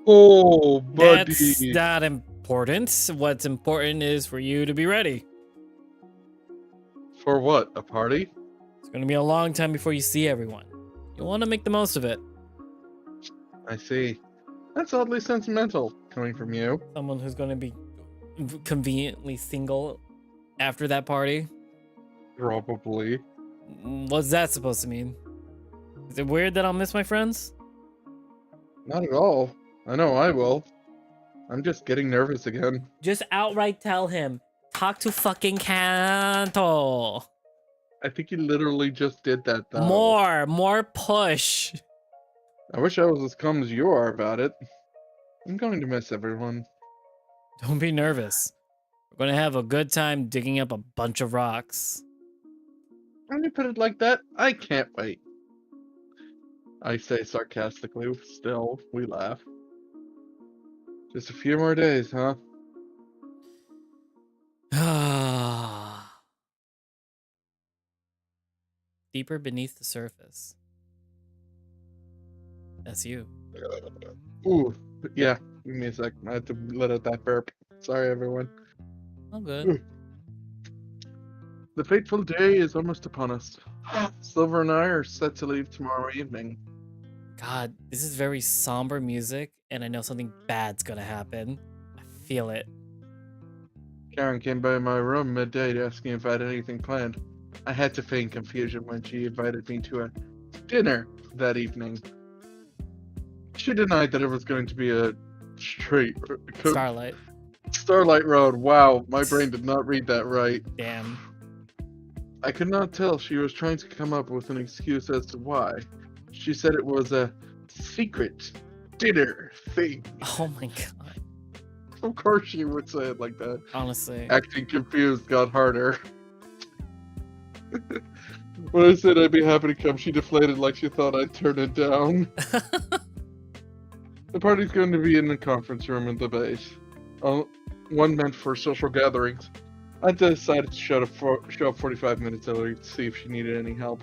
Oh, buddy. that's not important. What's important is for you to be ready. For what? A party? It's gonna be a long time before you see everyone. You want to make the most of it. I see. That's oddly sentimental coming from you. Someone who's gonna be conveniently single after that party. Probably. What's that supposed to mean? Is it weird that I'll miss my friends? Not at all. I know I will. I'm just getting nervous again. Just outright tell him. Talk to fucking Kanto. I think you literally just did that, though. More push. I wish I was as calm as you are about it. I'm going to miss everyone. Don't be nervous. We're gonna have a good time digging up a bunch of rocks. When you put it like that, I can't wait. I say sarcastically. Still, we laugh. Just a few more days, huh? Deeper beneath the surface. That's you. Ooh, yeah. Give me a sec. I had to let out that burp. Sorry, everyone. All good. The fateful day is almost upon us. Silver and I are set to leave tomorrow evening. God, this is very somber music, and I know something bad's gonna happen. I feel it. Karen came by my room midday asking if I had anything planned. I had to feign confusion when she invited me to a dinner that evening. She denied that it was going to be a straight Starlight. Starlight Road. Wow, my brain did not read that right. Damn. I could not tell. She was trying to come up with an excuse as to why. She said it was a secret dinner thing. Oh my god. Of course she would say it like that. Honestly. Acting confused got harder. When I said I'd be happy to come, she deflated like she thought I'd turn it down. The party's going to be in the conference room in the base. One meant for social gatherings. I decided to show up 45 minutes early to see if she needed any help.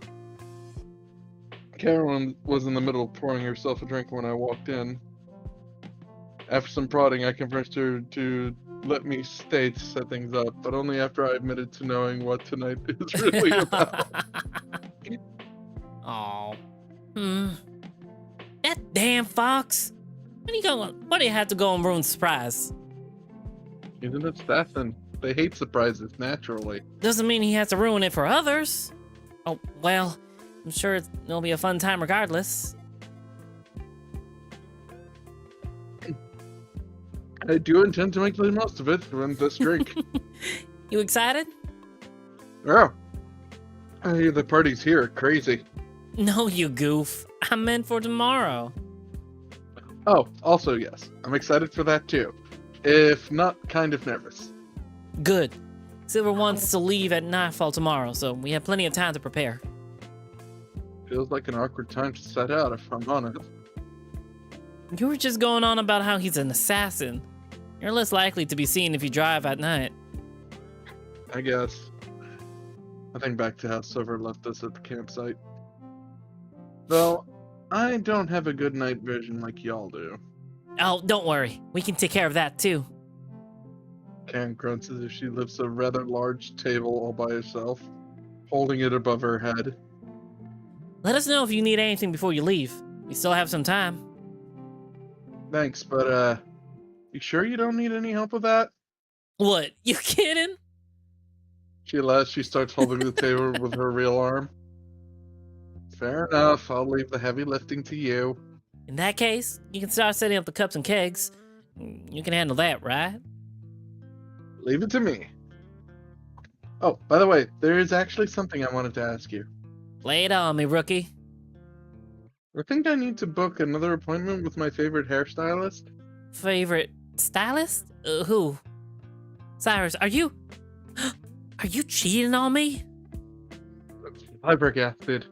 Carolyn was in the middle of pouring herself a drink when I walked in. After some prodding, I convinced her to let me stay to set things up, but only after I admitted to knowing what tonight is really about. Oh. That damn fox. Why do you have to go and ruin the surprise? He's an assassin. They hate surprises, naturally. Doesn't mean he has to ruin it for others. Oh, well, I'm sure it'll be a fun time regardless. I do intend to make the most of it with this drink. You excited? Oh. I hear the party's here. Crazy. No, you goof. I meant for tomorrow. Oh, also yes. I'm excited for that too. If not kind of nervous. Good. Silver wants to leave at nightfall tomorrow, so we have plenty of time to prepare. Feels like an awkward time to set out, if I'm honest. You were just going on about how he's an assassin. You're less likely to be seen if you drive at night. I guess. I think back to how Silver left us at the campsite. Though, I don't have a good night vision like y'all do. Oh, don't worry. We can take care of that too. Karen grunts as if she lifts a rather large table all by herself, holding it above her head. Let us know if you need anything before you leave. We still have some time. Thanks, but you sure you don't need any help with that? What? You kidding? She laughs. She starts holding the table with her real arm. Fair enough. I'll leave the heavy lifting to you. In that case, you can start setting up the cups and kegs. You can handle that, right? Leave it to me. Oh, by the way, there is actually something I wanted to ask you. Lay it on me, rookie. I think I need to book another appointment with my favorite hairstylist. Favorite stylist? Who? Cyrus, are you... Are you cheating on me? Flabbergasted.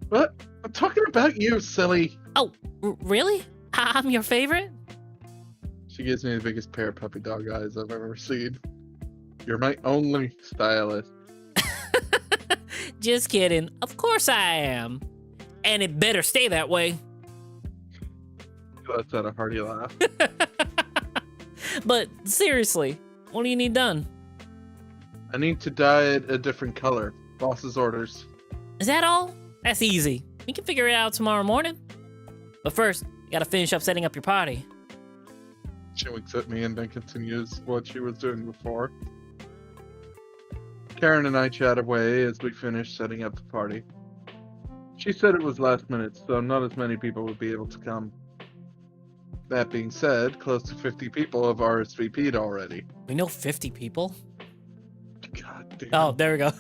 What? I'm talking about you, silly. Oh, really? I'm your favorite? She gives me the biggest pair of puppy dog eyes I've ever seen. You're my only stylist. Just kidding. Of course I am. And it better stay that way. That's a hearty laugh. But seriously, what do you need done? I need to dye it a different color. Boss's orders. Is that all? That's easy. We can figure it out tomorrow morning. But first, you gotta finish up setting up your party. She winks at me and then continues what she was doing before. Karen and I chat away as we finish setting up the party. She said it was last minute, so not as many people would be able to come. That being said, close to 50 people have RSVP'd already. We know 50 people? God damn. Oh, there we go.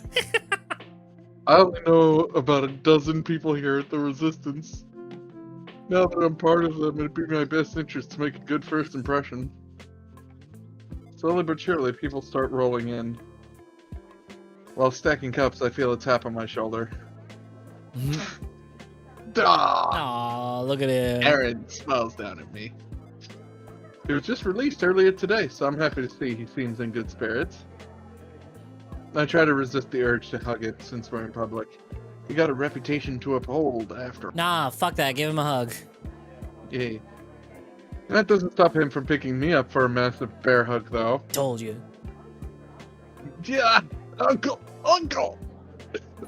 I only know about a dozen people here at the Resistance. Now that I'm part of them, it'd be my best interest to make a good first impression. Slowly but surely, people start rolling in. While stacking cups, I feel a tap on my shoulder. Duh! Aw, look at him. Aaron smiles down at me. It was just released earlier today, so I'm happy to see he seems in good spirits. I try to resist the urge to hug it since we're in public. We got a reputation to uphold after. Nah, fuck that. Give him a hug. Yay. That doesn't stop him from picking me up for a massive bear hug, though. Told you. Yeah, Uncle! Uncle!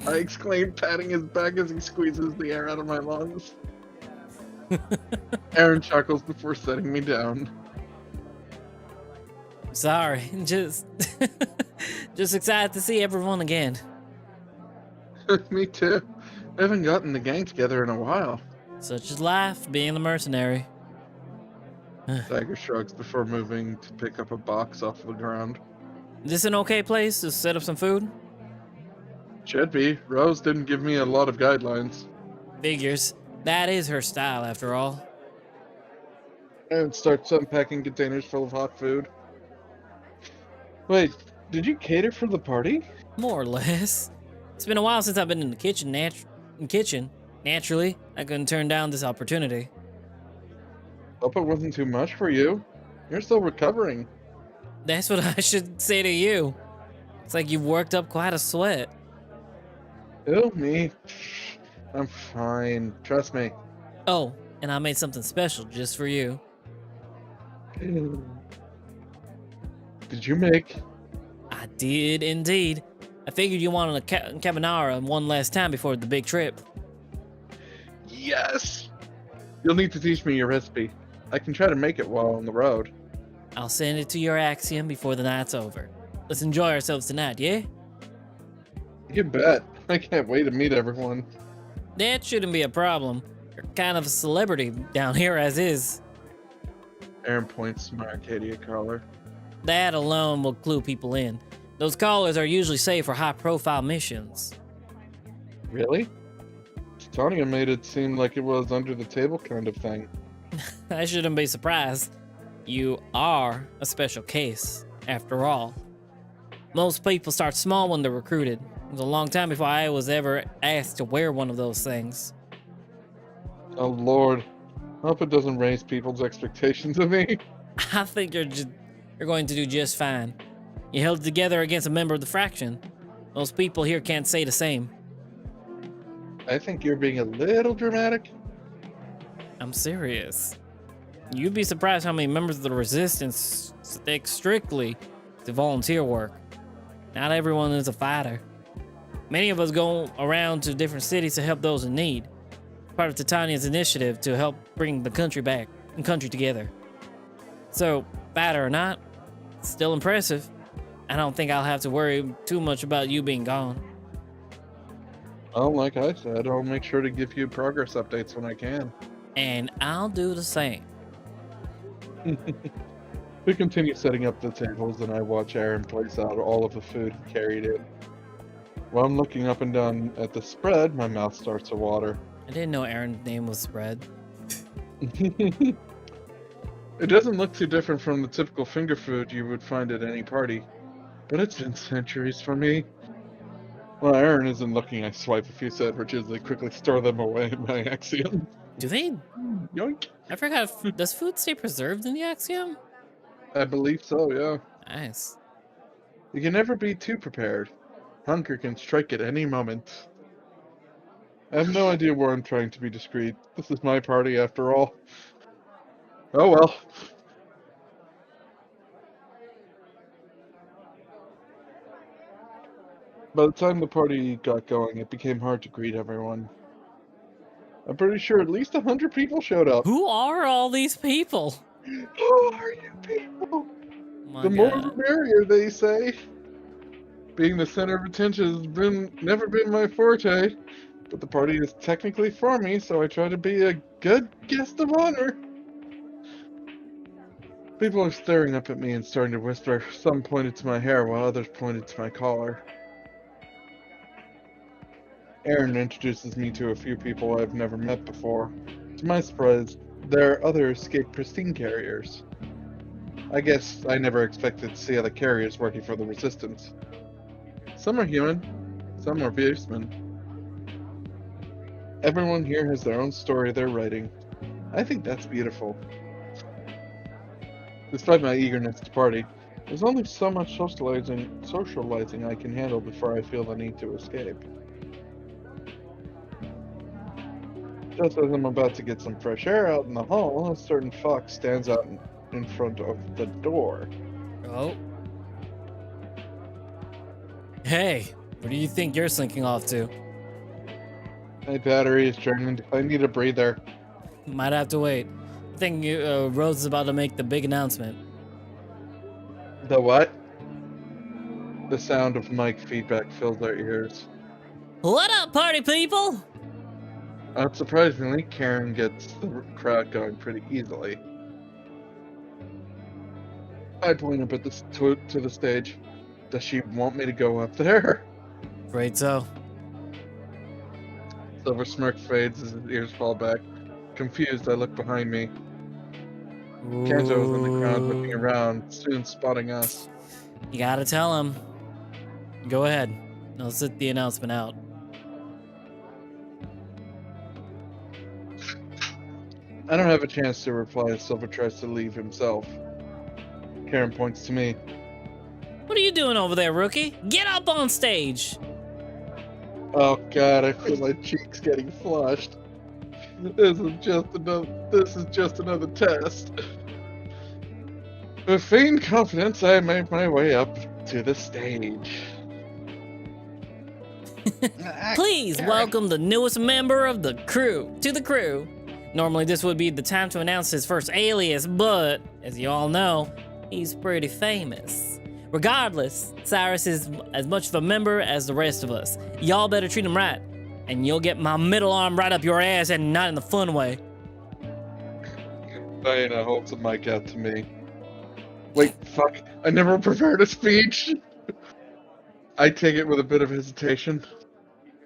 I exclaim, patting his back as he squeezes the air out of my lungs. Aaron chuckles before setting me down. Sorry, just excited to see everyone again. Me too. I haven't gotten the gang together in a while. Such is life, being the mercenary. Tiger shrugs before moving to pick up a box off the ground. Is this an okay place to set up some food? Should be. Rose didn't give me a lot of guidelines. Figures. That is her style, after all. And starts unpacking containers full of hot food. Wait, did you cater for the party? More or less. It's been a while since I've been in the kitchen. Naturally, I couldn't turn down this opportunity. Hope it wasn't too much for you. You're still recovering. That's what I should say to you. It's like you've worked up quite a sweat. Ew, me. I'm fine. Trust me. Oh, and I made something special just for you. Did you make? I did indeed. I figured you wanted a carbonara one last time before the big trip. Yes! You'll need to teach me your recipe. I can try to make it while on the road. I'll send it to your Axiom before the night's over. Let's enjoy ourselves tonight, yeah? You bet. I can't wait to meet everyone. That shouldn't be a problem. You're kind of a celebrity down here as is. Aaron points to my Arcadia collar. That alone will clue people in. Those callers are usually saved for high-profile missions. Really? Tanya made it seem like it was under the table kind of thing. I shouldn't be surprised. You are a special case, after all. Most people start small when they're recruited. It was a long time before I was ever asked to wear one of those things. Oh Lord, I hope it doesn't raise people's expectations of me. I think you're going to do just fine. You held it together against a member of the fraction. Most people here can't say the same. I think you're being a little dramatic. I'm serious. You'd be surprised how many members of the Resistance stick strictly to volunteer work. Not everyone is a fighter. Many of us go around to different cities to help those in need. Part of Titania's initiative to help bring the country together. So, fighter or not, it's still impressive. I don't think I'll have to worry too much about you being gone. Well, like I said, I'll make sure to give you progress updates when I can. And I'll do the same. We continue setting up the tables and I watch Aaron place out all of the food he carried in. While I'm looking up and down at the spread, my mouth starts to water. I didn't know Aaron's name was Spread. It doesn't look too different from the typical finger food you would find at any party. but it's been centuries for me. Well, Aaron isn't looking. I swipe a few sandwiches. I quickly store them away in my axiom. Do they? Yoink. I forgot. Does food stay preserved in the axiom? I believe so, yeah. Nice. You can never be too prepared. Hunger can strike at any moment. I have no idea where I'm trying to be discreet. This is my party after all. Oh well. By the time the party got going, it became hard to greet everyone. I'm pretty sure at least 100 people showed up. Who are all these people? Who are you people? Oh my The more the god. merrier, they say. Being the center of attention has never been my forte, but the party is technically for me, so I try to be a good guest of honor. People are staring up at me and starting to whisper. Some pointed to my hair while others pointed to my collar. Aaron introduces me to a few people I've never met before. To my surprise, there are other escaped pristine carriers. I guess I never expected to see other carriers working for the Resistance. Some are human, some are beastmen. Everyone here has their own story they're writing. I think that's beautiful. Despite my eagerness to party, there's only so much socializing I can handle before I feel the need to escape. Just as I'm about to get some fresh air out in the hall, a certain fox stands out in front of the door. Oh. Hey, where do you think you're slinking off to? My battery is drained. I need a breather. Might have to wait. I think Rose is about to make the big announcement. The what? The sound of mic feedback fills our ears. What up, party people? Unsurprisingly, Karen gets the crowd going pretty easily. I point up at to the stage. Does she want me to go up there? Afraid so. Silver smirk fades as his ears fall back. Confused, I look behind me. Kanto is in the crowd looking around, soon spotting us. You gotta tell him. Go ahead. I'll sit the announcement out. I don't have a chance to reply as Silver tries to leave himself. Karen points to me. What are you doing over there, rookie? Get up on stage! Oh god, I feel my cheeks getting flushed. This is just another test. With feigned confidence, I made my way up to the stage. Please welcome the newest member of the crew to the crew. Normally this would be the time to announce his first alias, but as you all know, he's pretty famous. Regardless, Cyrus is as much of a member as the rest of us. Y'all better treat him right, and you'll get my middle arm right up your ass and not in the fun way. Diana holds the mic out to me. Wait, fuck, I never prepared a speech. I take it with a bit of hesitation.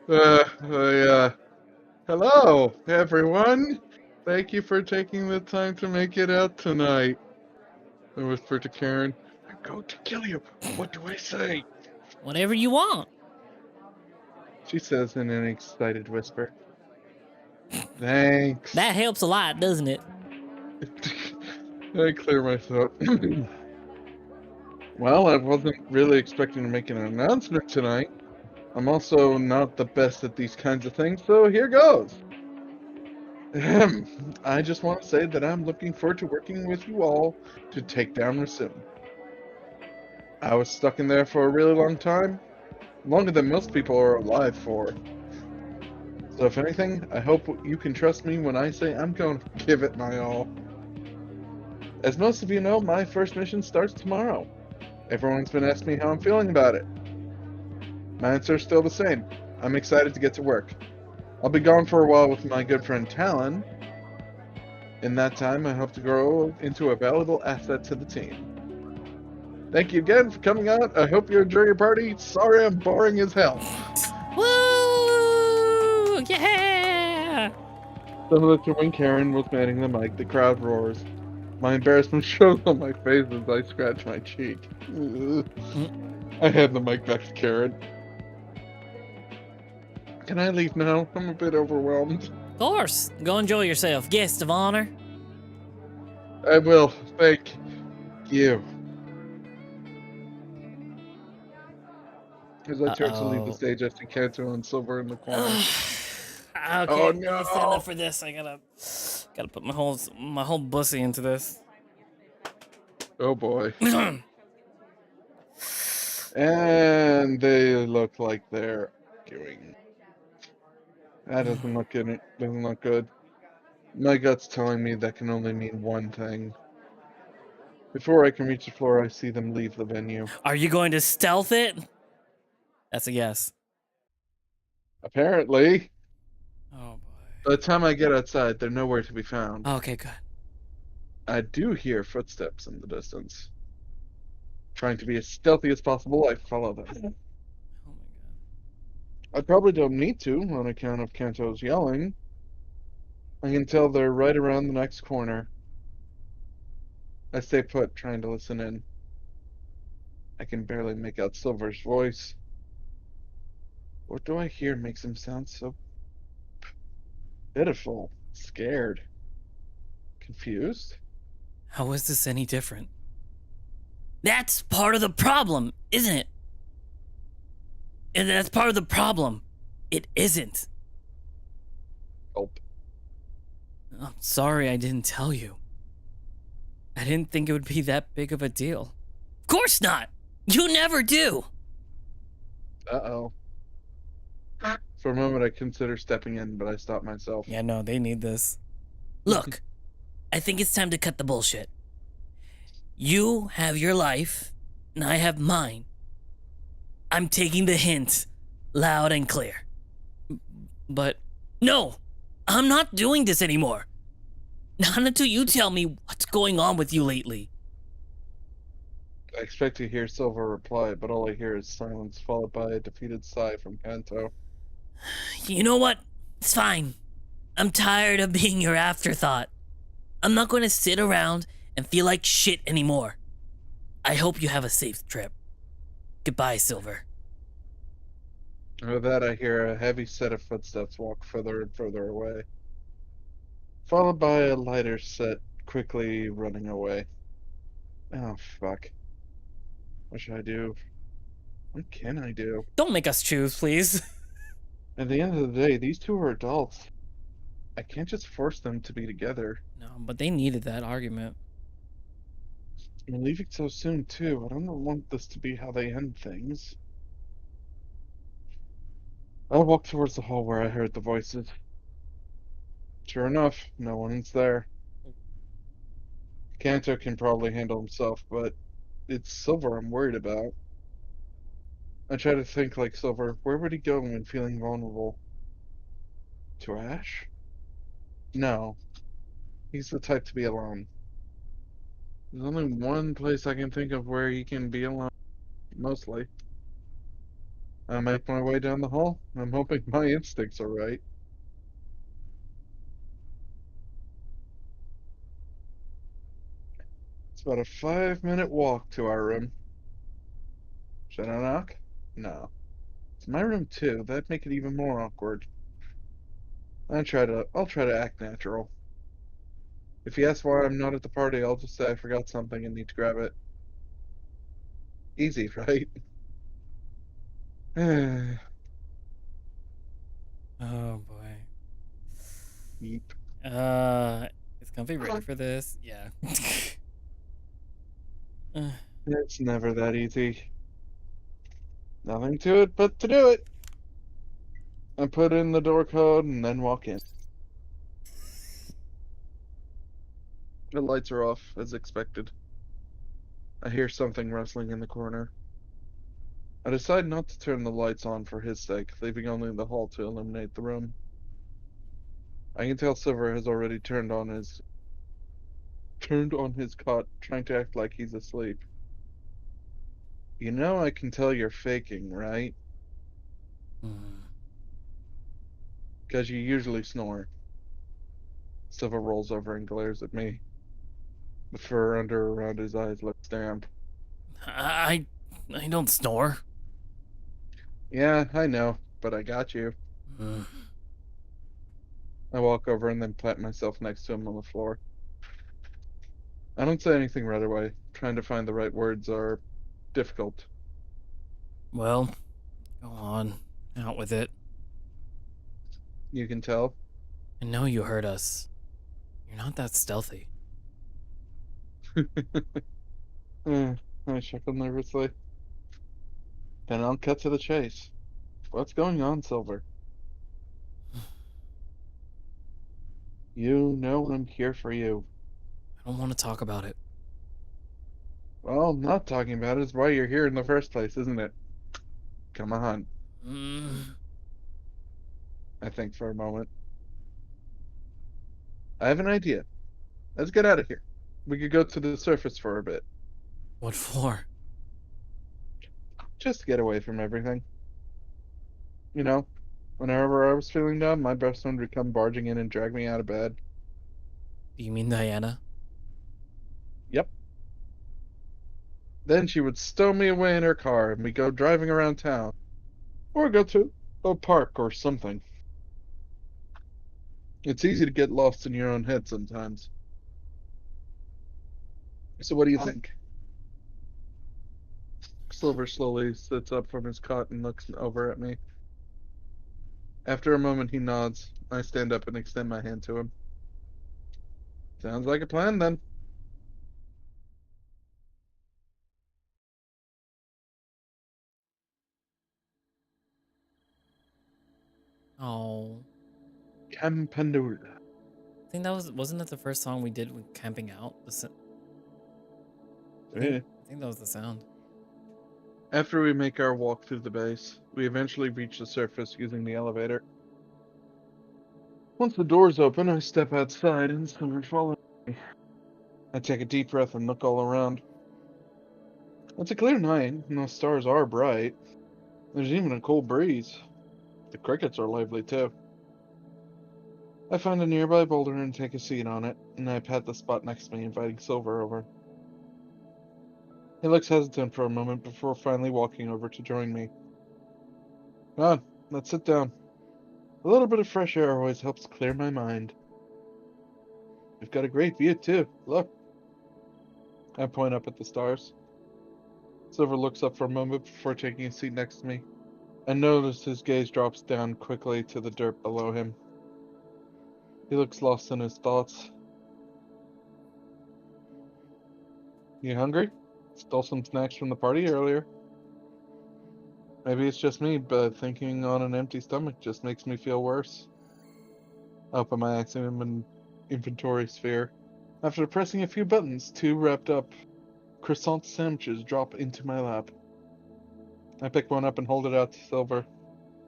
Hello, everyone. Thank you for taking the time to make it out tonight. I whisper to Karen. I'm going to kill you. What do I say? Whatever you want. She says in an excited whisper. Thanks. That helps a lot, doesn't it? I clear my throat. Well, I wasn't really expecting to make an announcement tonight. I'm also not the best at these kinds of things, so here goes. I just want to say that I'm looking forward to working with you all to take down Rasim. I was stuck in there for a really long time, longer than most people are alive for. So if anything, I hope you can trust me when I say I'm going to give it my all. As most of you know, my first mission starts tomorrow. Everyone's been asking me how I'm feeling about it. My answer is still the same. I'm excited to get to work. I'll be gone for a while with my good friend Talon. In that time, I hope to grow into a valuable asset to the team. Thank you again for coming out. I hope you enjoy your party. Sorry I'm boring as hell. Woo! Yeah! Similar to when Karen was manning the mic, the crowd roars. My embarrassment shows on my face as I scratch my cheek. Ugh. Mm, I hand the mic back to Karen. Can I leave now? I'm a bit overwhelmed. of course. Go enjoy yourself, guest of honor. I will. Thank you. As I Uh turn to leave the oh. stage, I see Kanto and Silver in the corner. Oh Okay, let me stand up no! for this. I gotta put my whole bussy into this. Oh boy. And they look like they're arguing. That doesn't look good. Doesn't look good. My gut's telling me that can only mean one thing. Before I can reach the floor, I see them leave the venue. Are you going to stealth it? That's a yes. Apparently, Oh by the time I get outside, they're nowhere to be found. boy. Okay, good. I do hear footsteps in the distance. Trying to be as stealthy as possible, I follow them. Oh my I probably don't need to, on account of Kanto's yelling. I can tell they're right around the next corner. I stay put, trying to listen in. I can barely make out Silver's voice. What do I hear makes him sound so pitiful, scared, confused? God. How is this any different? That's part of the problem, isn't it? And that's part of the problem. It isn't. Oh, I'm sorry I didn't tell you. I didn't think it would be that big of a deal. Of course not. You never do. uh-oh. For a moment, I consider stepping in, but I stop myself. Yeah, no, they need this. Look, I think it's time to cut the bullshit. You have your life, and I have mine. I'm taking the hint loud and clear. But no, I'm not doing this anymore. Not until you tell me what's going on with you lately. I expect to hear Silver reply, but all I hear is silence, followed by a defeated sigh from Kanto. You know what? It's fine. I'm tired of being your afterthought. I'm not going to sit around and feel like shit anymore. I hope you have a safe trip. Goodbye, Silver. With that, I hear a heavy set of footsteps walk further and further away, followed by a lighter set quickly running away. Oh, fuck. What should I do? What can I do? Don't make us choose, please. At the end of the day, these two are adults. I can't just force them to be together. No, but they needed that argument. I'm leaving so soon, too. I don't want this to be how they end things. I walk towards the hall where I heard the voices. Sure enough, no one's there. Kanto can probably handle himself, but it's Silver I'm worried about. I try to think like Silver. Where would he go when feeling vulnerable? To Ash? No, he's the type to be alone. There's only one place I can think of where he can be alone, mostly. I make my way down the hall. I'm hoping my instincts are right. It's about a 5-minute walk to our room. Should I knock? No. It's my room too. That'd make it even more awkward. I'll try to act natural. If he asks why I'm not at the party, I'll just say I forgot something and need to grab it. Easy, right? Oh boy. Yeep. Is Comfy ready for this? Yeah. It's never that easy. Nothing to it but to do it. I put in the door code and then walk in. The lights are off, as expected. I hear something rustling in the corner. I decide not to turn the lights on for his sake, leaving only the hall to illuminate the room. I can tell Silver has already turned on his cot, trying to act like he's asleep. You know I can tell you're faking, right? Mm. Because you usually snore. Silver rolls over and glares at me. The fur under around his eyes looks damp. I I don't snore. Yeah, I know, but I got you. Mm. I walk over and then plant myself next to him on the floor. I don't say anything right away. Trying to find the right words are difficult. Well, go on. Out with it. You can tell. I know you heard us. You're not that stealthy. I chuckle nervously. Then I'll cut to the chase. What's going on, Silver? You know I'm here for you. I don't want to talk about it. Well, not talking about it is why you're here in the first place, isn't it? Come on. Mm. I think for a moment. I have an idea. Let's get out of here. We could go to the surface for a bit. What for? Just to get away from everything. You know, whenever I was feeling down, my best friend would come barging in and drag me out of bed. Do you mean Diana? Yep. Then she would stow me away in her car and we'd go driving around town. Or go to a park or something. It's easy to get lost in your own head sometimes. So what do you think? Silver slowly sits up from his cot and looks over at me. After a moment, he nods. I stand up and extend my hand to him. Sounds like a plan, then. Oh. Campandula. I think that wasn't that the first song we did with camping out? Yeah. I think that was the sound. After we make our walk through the base, we eventually reach the surface using the elevator. Once the doors open, I step outside and someone follows me. I take a deep breath and look all around. It's a clear night, and the stars are bright. There's even a cool breeze. The crickets are lively too. I find a nearby boulder and take a seat on it, and I pat the spot next to me, inviting Silver over. He looks hesitant for a moment before finally walking over to join me. Come on, let's sit down. A little bit of fresh air always helps clear my mind. We've got a great view too. Look. I point up at the stars. Silver looks up for a moment before taking a seat next to me. I notice his gaze drops down quickly to the dirt below him. He looks lost in his thoughts. You hungry? Stole some snacks from the party earlier. Maybe it's just me, but thinking on an empty stomach just makes me feel worse. I open my inventory sphere. After pressing a few buttons, two wrapped up croissant sandwiches drop into my lap. I pick one up and hold it out to Silver.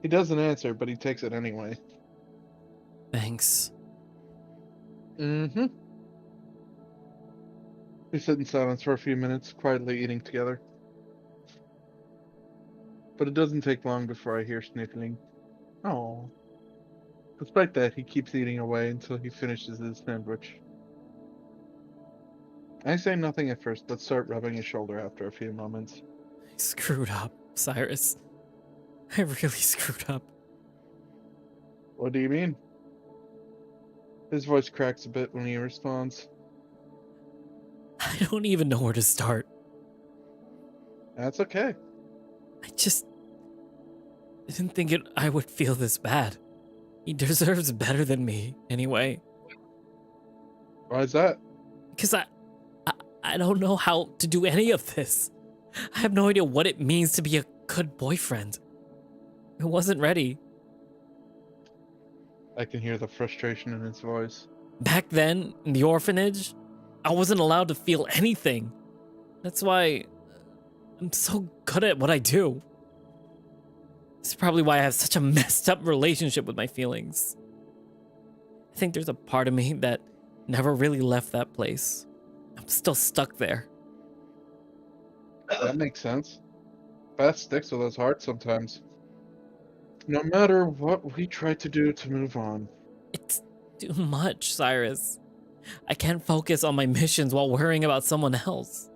He doesn't answer, but he takes it anyway. Thanks. Mm-hmm. We sit in silence for a few minutes, quietly eating together. But it doesn't take long before I hear sniffling. Oh. Despite that, he keeps eating away until he finishes his sandwich. I say nothing at first, but start rubbing his shoulder after a few moments. I screwed up, Cyrus. I really screwed up. What do you mean? His voice cracks a bit when he responds. I don't even know where to start. That's okay. I didn't think I would feel this bad. He deserves better than me, anyway. Why is that? Because I don't know how to do any of this. I have no idea what it means to be a good boyfriend. I wasn't ready. I can hear the frustration in his voice. Back then, in the orphanage, I wasn't allowed to feel anything. That's why I'm so good at what I do. This is probably why I have such a messed up relationship with my feelings. I think there's a part of me that never really left that place. I'm still stuck there. That makes sense. That sticks with us hard sometimes. No matter what we try to do to move on. It's too much, Cyrus. I can't focus on my missions while worrying about someone else.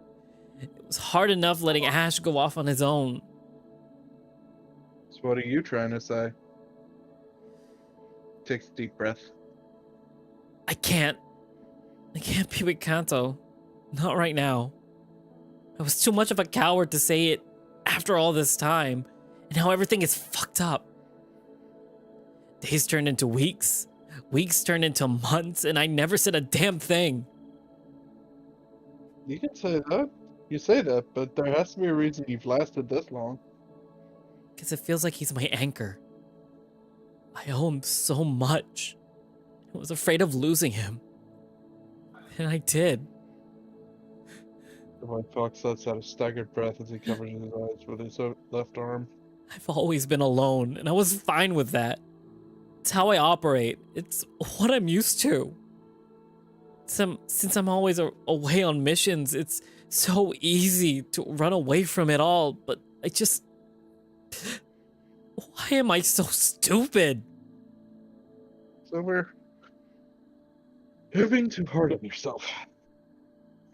It was hard enough letting Ash go off on his own. So what are you trying to say? Takes a deep breath. I can't. I can't be with Kanto. Not right now. I was too much of a coward to say it after all this time, and how everything is fucked up. Days turned into weeks, weeks turned into months, and I never said a damn thing. You can say that. You say that, but there has to be a reason you've lasted this long. Because it feels like he's my anchor. I owe him so much. I was afraid of losing him. And I did. The White Fox lets out a staggered breath as he covers his eyes with his left arm. I've always been alone, and I was fine with that. It's how I operate. It's what I'm used to. Since I'm always away on missions, it's so easy to run away from it all, but I just... Why am I so stupid? So you're being too hard on yourself.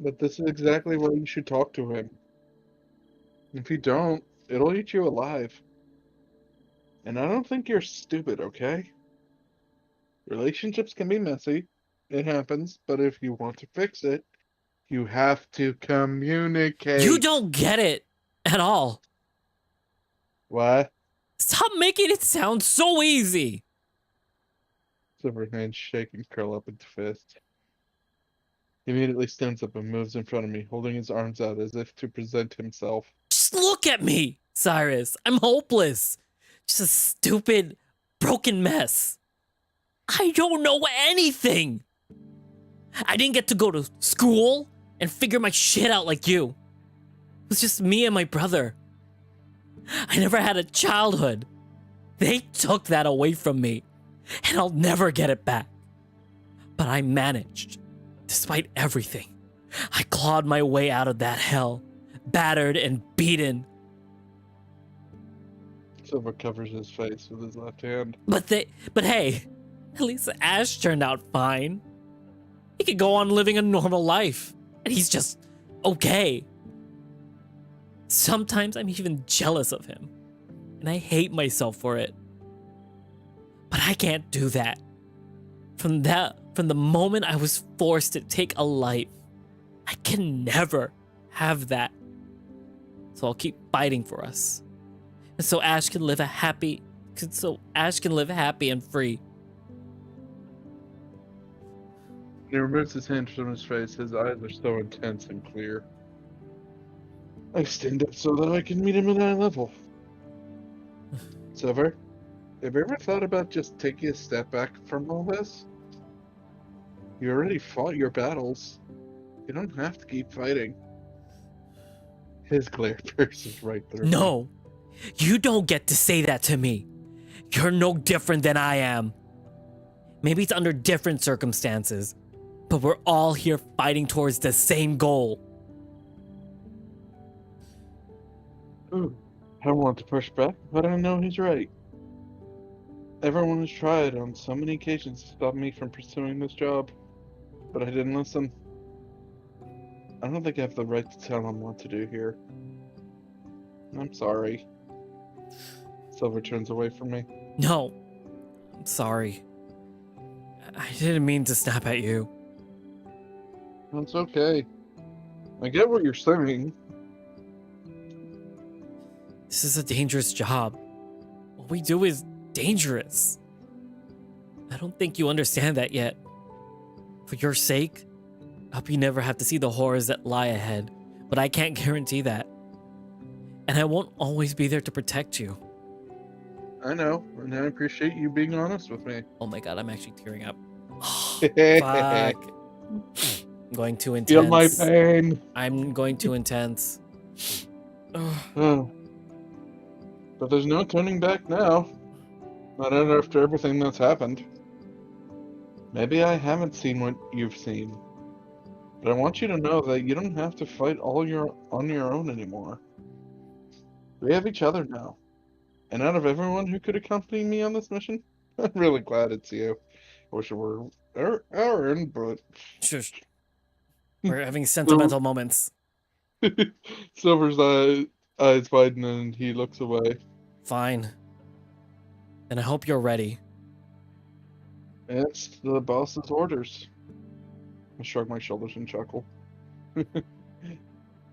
But this is exactly why you should talk to him. If you don't, it'll eat you alive. And I don't think you're stupid, okay? Relationships can be messy. It happens, but if you want to fix it, you have to communicate. You don't get it at all. What? Stop making it sound so easy. Silver's hands shake and curl up into fists. He immediately stands up and moves in front of me, holding his arms out as if to present himself. Just look at me, Cyrus. I'm hopeless. Just a stupid, broken mess. I don't know anything. I didn't get to go to school and figure my shit out like you. It was just me and my brother. I never had a childhood. They took that away from me, and I'll never get it back. But I managed, despite everything. I clawed my way out of that hell, battered and beaten. Silver covers his face with his left hand. But hey, at least Ash turned out fine. He could go on living a normal life, and he's just okay. Sometimes I'm even jealous of him, and I hate myself for it. But I can't do that. From the moment I was forced to take a life, I can never have that. So I'll keep fighting for us. And so Ash can live happy and free. When he removes his hands from his face, his eyes are so intense and clear. I stand up so that I can meet him at eye level. Silver, have you ever thought about just taking a step back from all this? You already fought your battles. You don't have to keep fighting. His glare pierces right through. No, you don't get to say that to me. You're no different than I am. Maybe it's under different circumstances, but we're all here fighting towards the same goal. Ooh, I don't want to push back, but I know he's right. Everyone has tried on so many occasions to stop me from pursuing this job, but I didn't listen. I don't think I have the right to tell him what to do here. I'm sorry. Silver turns away from me. No, I'm sorry. I didn't mean to snap at you. That's okay. I get what you're saying. This is a dangerous job. What we do is dangerous. I don't think you understand that yet. For your sake, I hope you never have to see the horrors that lie ahead, but I can't guarantee that. And I won't always be there to protect you. I know, and I appreciate you being honest with me. Oh my god, I'm actually tearing up. Fuck. I'm going too intense. Feel my pain. I'm going too intense. Oh. But there's no turning back now. Not after everything that's happened. Maybe I haven't seen what you've seen. But I want you to know that you don't have to fight on your own anymore. We have each other now. And out of everyone who could accompany me on this mission, I'm really glad it's you. I wish it were Aaron, but Shush. We're having Sil- sentimental moments. Silver's eyes widen and he looks away. Fine. And I hope you're ready. It's the boss's orders. I shrug my shoulders and chuckle.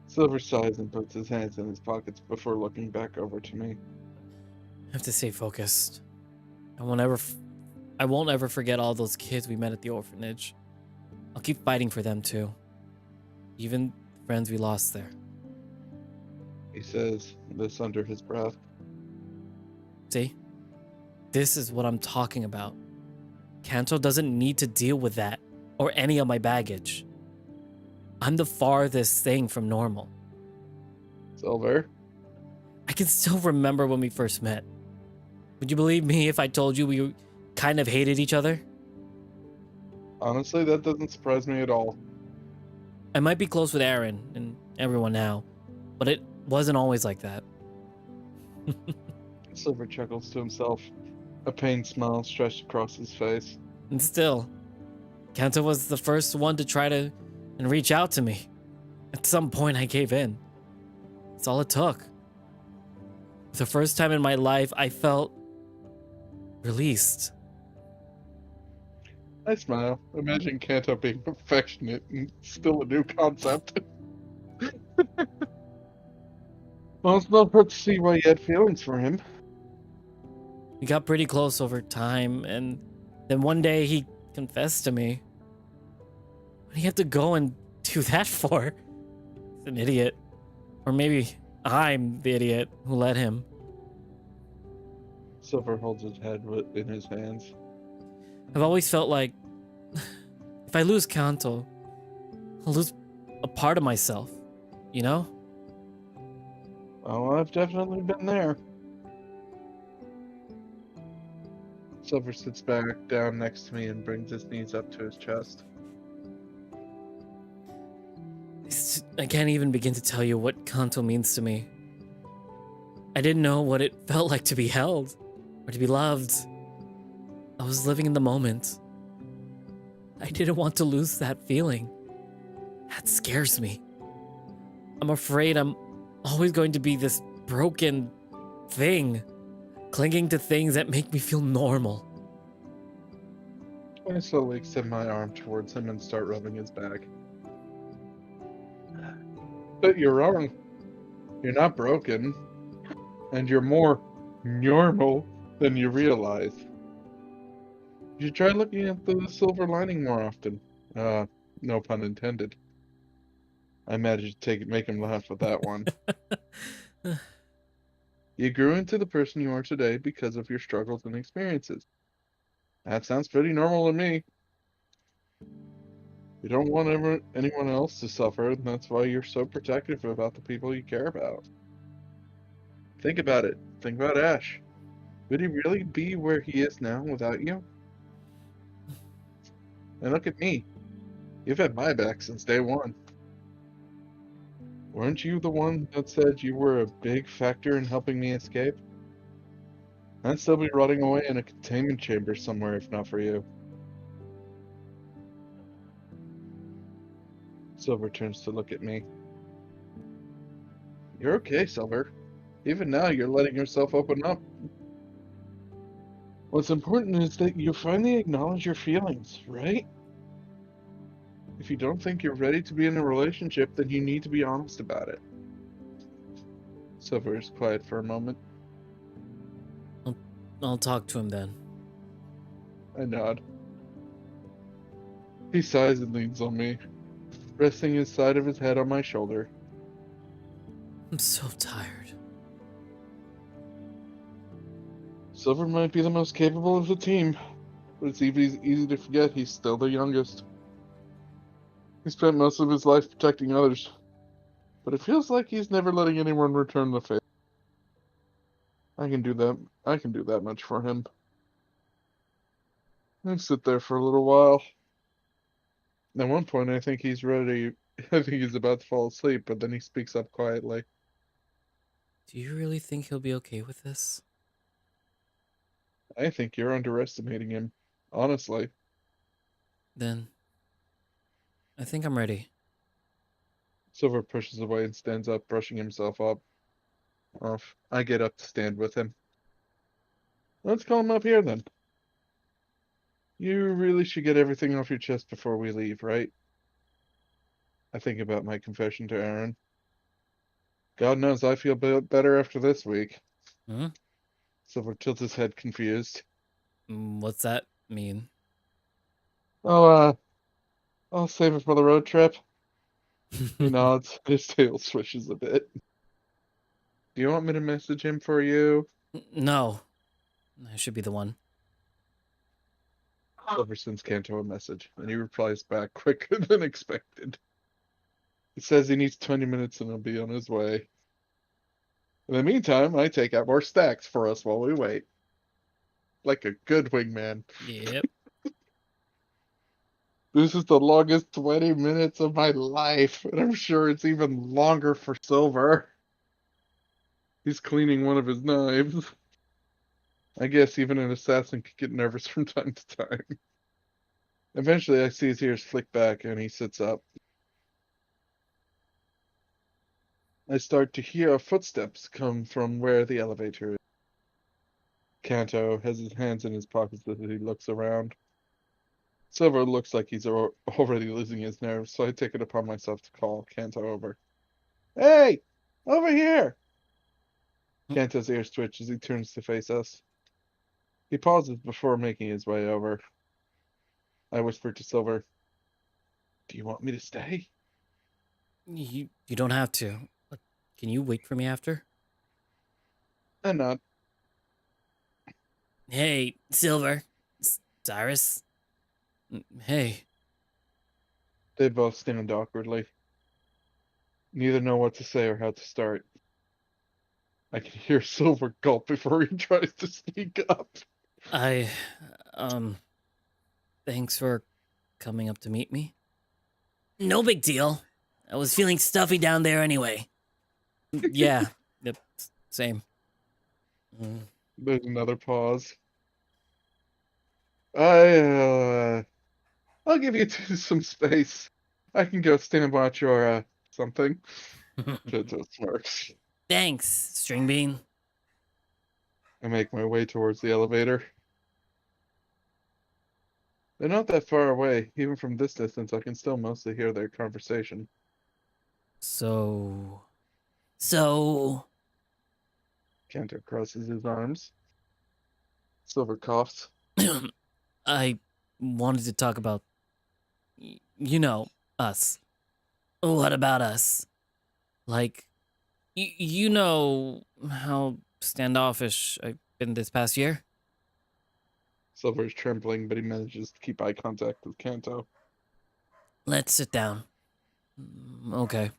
Silver sighs and puts his hands in his pockets before looking back over to me. I have to stay focused. I won't ever, I won't ever forget all those kids we met at the orphanage. I'll keep fighting for them too. Even the friends we lost there. He says this under his breath. See? This is what I'm talking about. Kanto doesn't need to deal with that or any of my baggage. I'm the farthest thing from normal. Silver? I can still remember when we first met. Would you believe me if I told you we kind of hated each other? Honestly, that doesn't surprise me at all. I might be close with Aaron and everyone now, but it wasn't always like that. Silver chuckles to himself, a pained smile stretched across his face. And still, Kanto was the first one to try to and reach out to me. At some point, I gave in. That's all it took. For the first time in my life, I felt released. I smile. Imagine Kanto being affectionate and still a new concept. Well, it's not hard to see why you had feelings for him. We got pretty close over time, and then one day he confessed to me. What do you have to go and do that for? He's an idiot. Or maybe I'm the idiot who let him. Silver holds his head in his hands. I've always felt like if I lose Kanto, I'll lose a part of myself, you know? Oh, I've definitely been there. Silver sits back down next to me and brings his knees up to his chest. I can't even begin to tell you what Kanto means to me. I didn't know what it felt like to be held or to be loved. I was living in the moment. I didn't want to lose that feeling. That scares me. I'm afraid I'm always going to be this broken thing, clinging to things that make me feel normal. I slowly extend my arm towards him and start rubbing his back. But you're wrong. You're not broken. And you're more normal than you realize. You should try looking at the silver lining more often. No pun intended. I managed to make him laugh with that one. You grew into the person you are today because of your struggles and experiences. That sounds pretty normal to me. You don't want anyone else to suffer, and that's why you're so protective about the people you care about. Think about it. Think about Ash. Would he really be where he is now without you? And look at me. You've had my back since day one. Weren't you the one that said you were a big factor in helping me escape? I'd still be rotting away in a containment chamber somewhere if not for you. Silver turns to look at me. You're okay, Silver. Even now, you're letting yourself open up. What's important is that you finally acknowledge your feelings, right? If you don't think you're ready to be in a relationship, then you need to be honest about it. Silver is quiet for a moment. I'll talk to him then. I nod. He sighs and leans on me, resting his side of his head on my shoulder. I'm so tired. Silver might be the most capable of the team, but it's easy to forget he's still the youngest. He spent most of his life protecting others, but it feels like he's never letting anyone return the favor. I can do that. I can do that much for him. I sit there for a little while. At one point, I think he's ready. I think he's about to fall asleep, but then he speaks up quietly. Do you really think he'll be okay with this? I think you're underestimating him, honestly. Then I think I'm ready. Silver pushes away and stands up, brushing himself up off. I get up to stand with him. Let's call him up here then. You really should get everything off your chest before we leave, right? I think about my confession to Aaron. God knows I feel better after this week. Hmm? Silver tilts his head, confused. What's that mean? Oh, I'll save it for the road trip. He nods. His tail swishes a bit. Do you want me to message him for you? No, I should be the one. Silver sends Kanto a message, and he replies back quicker than expected. He says he needs 20 minutes and he'll be on his way. In the meantime, I take out more stacks for us while we wait. Like a good wingman. Yep. This is the longest 20 minutes of my life, and I'm sure it's even longer for Silver. He's cleaning one of his knives. I guess even an assassin could get nervous from time to time. Eventually, I see his ears flick back and he sits up. I start to hear footsteps come from where the elevator is. Kanto has his hands in his pockets as he looks around. Silver looks like he's already losing his nerve, so I take it upon myself to call Kanto over. Hey! Over here! Kanto's ears twitch as he turns to face us. He pauses before making his way over. I whisper to Silver, do you want me to stay? You don't have to. But can you wait for me after? I nod. Hey, Silver. Cyrus. Hey. They both stand awkwardly. Neither know what to say or how to start. I can hear Silver gulp before he tries to sneak up. I, um, thanks for coming up to meet me. No big deal. I was feeling stuffy down there anyway. Yeah. Yep. Same. There's another pause. I, I'll give you two some space. I can go stand watch or, something. Jojo smirks. Thanks, String Bean. I make my way towards the elevator. They're not that far away. Even from this distance, I can still mostly hear their conversation. So, Kanto crosses his arms. Silver coughs. I wanted to talk about, you know, us. What about us? Like, you know how standoffish I've been this past year? Silver is trembling, but he manages to keep eye contact with Kanto. Let's sit down. Okay.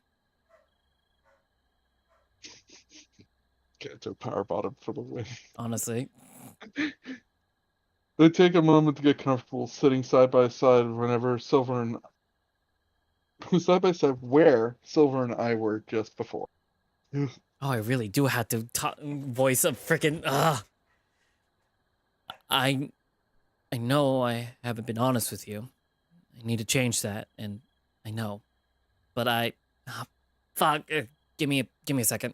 Kanto power bottom for the win. Honestly. They take a moment to get comfortable, sitting side by side whenever Silver and side by side where Silver and I were just before. Oh, I really do have to voice a freaking. I know I haven't been honest with you. I need to change that, and I know, but fuck. Give me a second.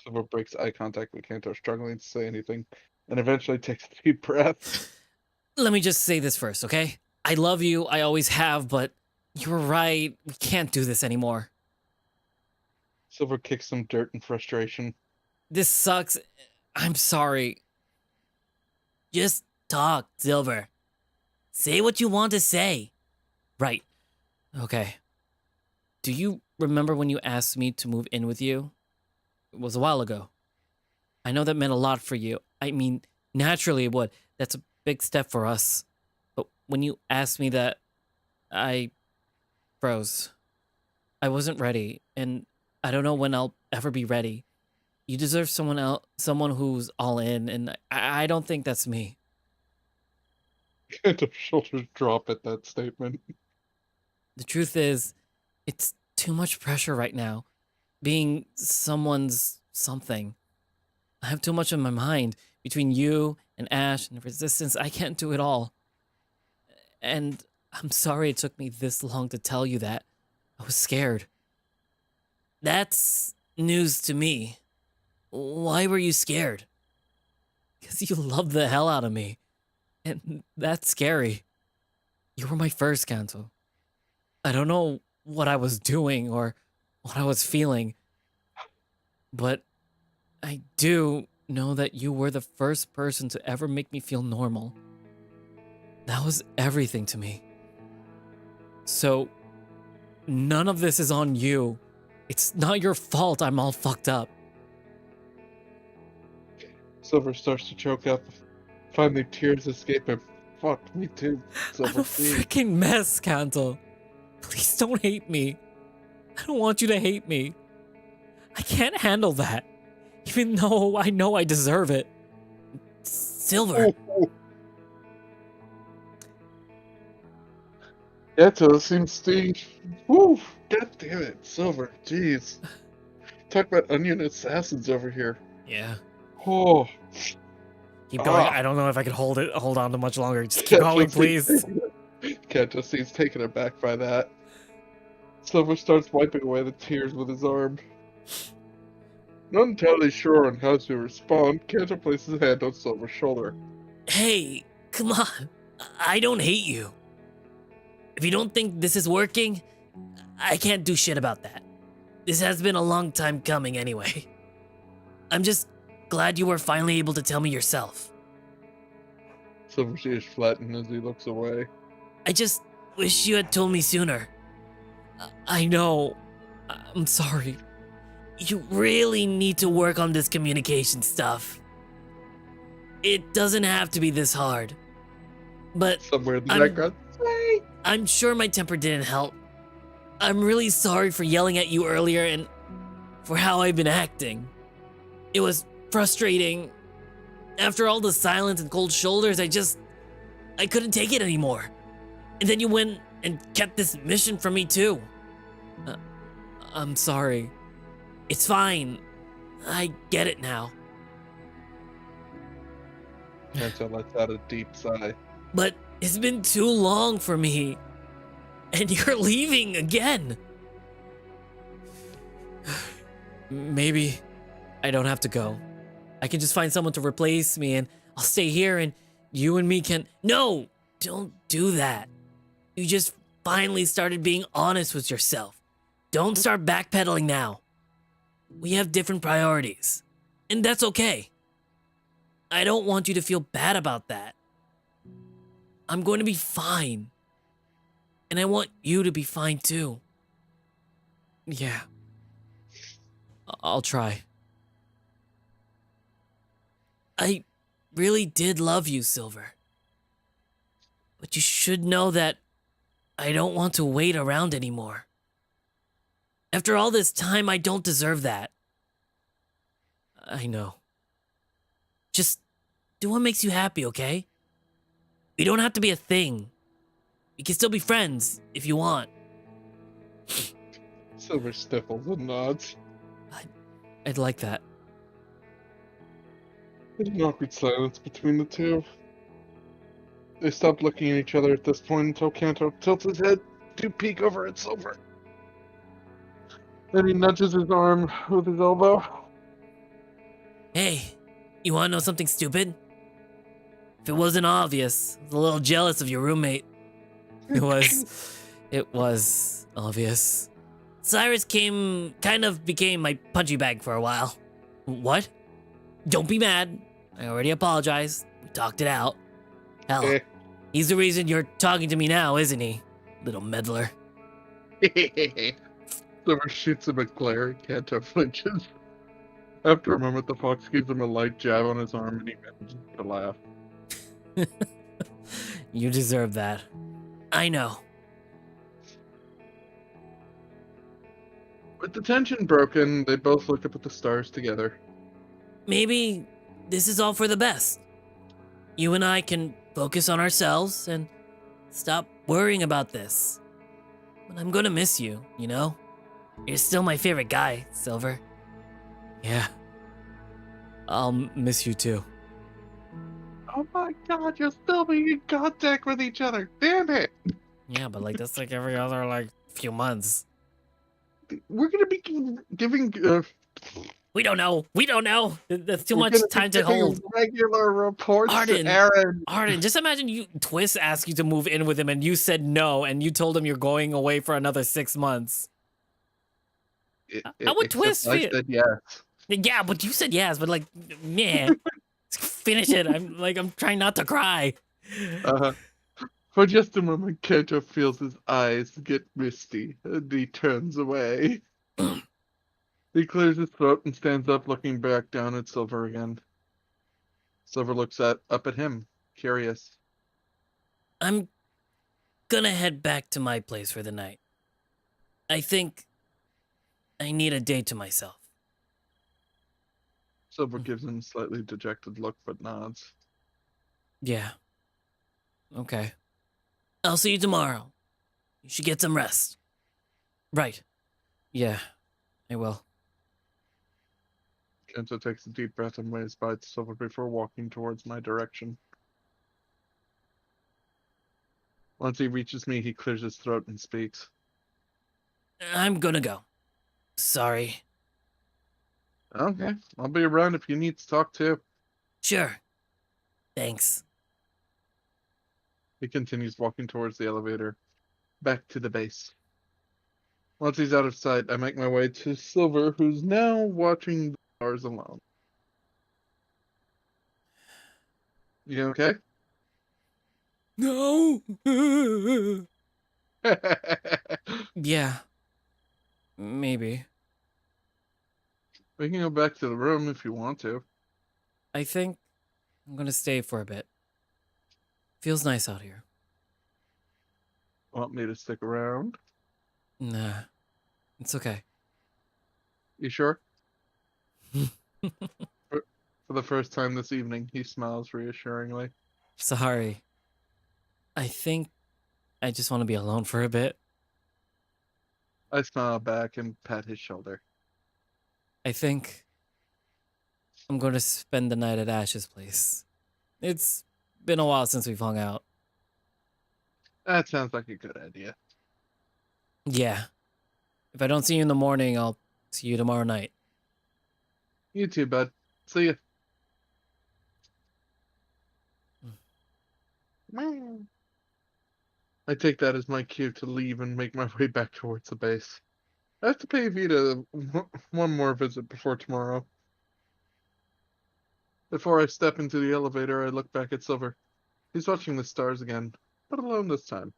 Silver breaks eye contact with Kanto, struggling to say anything, and eventually takes a deep breath. Let me just say this first, okay? I love you. I always have, but you were right. We can't do this anymore. Silver kicks some dirt in frustration. This sucks. I'm sorry. Just talk, Silver. Say what you want to say. Right. Okay. Do you remember when you asked me to move in with you? It was a while ago. I know that meant a lot for you. I mean, naturally it would. That's a big step for us. But when you asked me that, I froze. I wasn't ready, and I don't know when I'll ever be ready. You deserve someone else, someone who's all in, and I don't think that's me. Kanto's shoulders drop at that statement. The truth is, it's too much pressure right now. Being someone's something. I have too much on my mind between you and Ash and Resistance. I can't do it all. And I'm sorry it took me this long to tell you that. I was scared. That's news to me. Why were you scared? Because you loved the hell out of me. And that's scary. You were my first, Kanto. I don't know what I was doing or what I was feeling, but I do know that you were the first person to ever make me feel normal. That was everything to me. So, none of this is on you. It's not your fault I'm all fucked up. Silver starts to choke up. Finally, tears escape him. Fuck me too, I'm Silver. a freaking mess, Kanto. Please don't hate me. I don't want you to hate me. I can't handle that, even though I know I deserve it. Silver. Oh. Yato seems to. Woo! God damn it, Silver. Jeez. Talk about onion assassins over here. Yeah. Oh. Keep going. I don't know if I can hold on to much longer. Just keep Can't going, just please. Can't just see he's taken aback by that. Silver starts wiping away the tears with his arm. Not entirely sure on how to respond, Kanto places his hand on Silver's shoulder. Hey, come on. I don't hate you. If you don't think this is working, I can't do shit about that. This has been a long time coming anyway. I'm just glad you were finally able to tell me yourself. Silver's ears flatten as he looks away. I just wish you had told me sooner. I know. I'm sorry. You really need to work on this communication stuff. It doesn't have to be this hard. But Somewhere in the background. I'm sure my temper didn't help. I'm really sorry for yelling at you earlier and for how I've been acting. It was frustrating. After all the silence and cold shoulders, I couldn't take it anymore. And then you went and kept this mission from me too. I'm sorry. It's fine. I get it now. Kanto lets out a deep sigh. But it's been too long for me. And you're leaving again. Maybe I don't have to go. I can just find someone to replace me and I'll stay here and you and me can... No! Don't do that. You just finally started being honest with yourself. Don't start backpedaling now. We have different priorities. And that's okay. I don't want you to feel bad about that. I'm going to be fine. And I want you to be fine too. Yeah. I'll try. I really did love you, Silver. But you should know that I don't want to wait around anymore. After all this time, I don't deserve that. I know. Just do what makes you happy, okay? We don't have to be a thing. We can still be friends if you want. Silver sniffles and nods. I'd like that. There's an awkward silence between the two. They stop looking at each other at this point until Kanto tilts his head to peek over at Silver. Then he nudges his arm with his elbow. Hey, you wanna know something stupid? If it wasn't obvious, I was a little jealous of your roommate. It was obvious. Cyrus kind of became my punching bag for a while. What? Don't be mad. I already apologized. We talked it out. Hell, he's the reason you're talking to me now, isn't he? Little meddler. Silver shoots him a glare and Kanto flinches. After a moment, the fox gives him a light jab on his arm and he manages to laugh. You deserve that. I know. With the tension broken, they both look up at the stars together. Maybe this is all for the best. You and I can focus on ourselves and stop worrying about this. But I'm gonna miss you, you know? You're still my favorite guy, Silver. Yeah. I'll miss you too. Oh my god, you're still being in contact with each other. Damn it. Yeah, but like that's like every other like few months. We're gonna be giving We don't know. We don't know. That's too we're much gonna be time to giving hold. regular reports to Arden, Aaron. Arden, just imagine you Twist asked you to move in with him and you said no and you told him you're going away for another 6 months. How would Except Twist I feel? said yes. Yeah, but you said yes, but like, man, finish it. I'm trying not to cry. Uh-huh. For just a moment, Kento feels his eyes get misty, and he turns away. He clears his throat and stands up, looking back down at Silver again. Silver looks up at him, curious. I'm gonna head back to my place for the night. I think I need a day to myself. Silver gives him a slightly dejected look, but nods. Yeah. Okay. I'll see you tomorrow. You should get some rest. Right. Yeah, I will. Kento takes a deep breath and waves by to Silver before walking towards my direction. Once he reaches me, he clears his throat and speaks. I'm gonna go. Sorry. Okay, I'll be around if you need to talk too. Sure. Thanks. He continues walking towards the elevator, back to the base. Once he's out of sight, I make my way to Silver, who's now watching the stars alone. You okay? No. Yeah, maybe. We can go back to the room if you want to. I think I'm gonna stay for a bit. Feels nice out here. Want me to stick around? Nah, it's okay. You sure? For the first time this evening, he smiles reassuringly. Sorry. I think I just want to be alone for a bit. I smile back and pat his shoulder. I think I'm going to spend the night at Ash's place. It's been a while since we've hung out. That sounds like a good idea. Yeah. If I don't see you in the morning, I'll see you tomorrow night. You too, bud. See ya. I take that as my cue to leave and make my way back towards the base. I have to pay Vita one more visit before tomorrow. Before I step into the elevator, I look back at Silver. He's watching the stars again, but alone this time.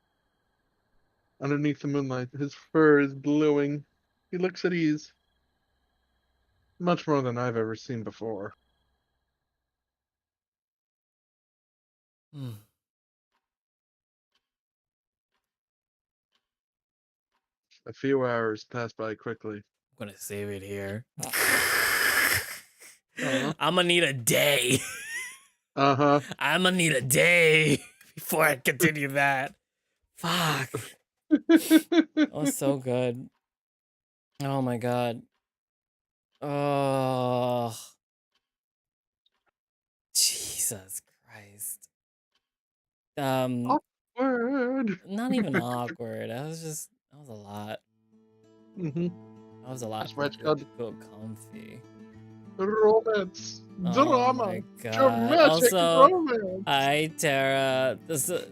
Underneath the moonlight, his fur is glowing. He looks at ease. Much more than I've ever seen before. Hmm. A few hours pass by quickly. I'm going to save it here. Uh-huh. I'm going to need a day. Uh-huh. I'm going to need a day before I continue that. Fuck. That was so good. Oh my god. Oh. Jesus Christ. Awkward. Not even awkward. That was a lot. Mm-hmm. That was a lot That's why it's to called go comfy. romance. Oh Drama. my god. Dramatic Also, romance. hi Tara.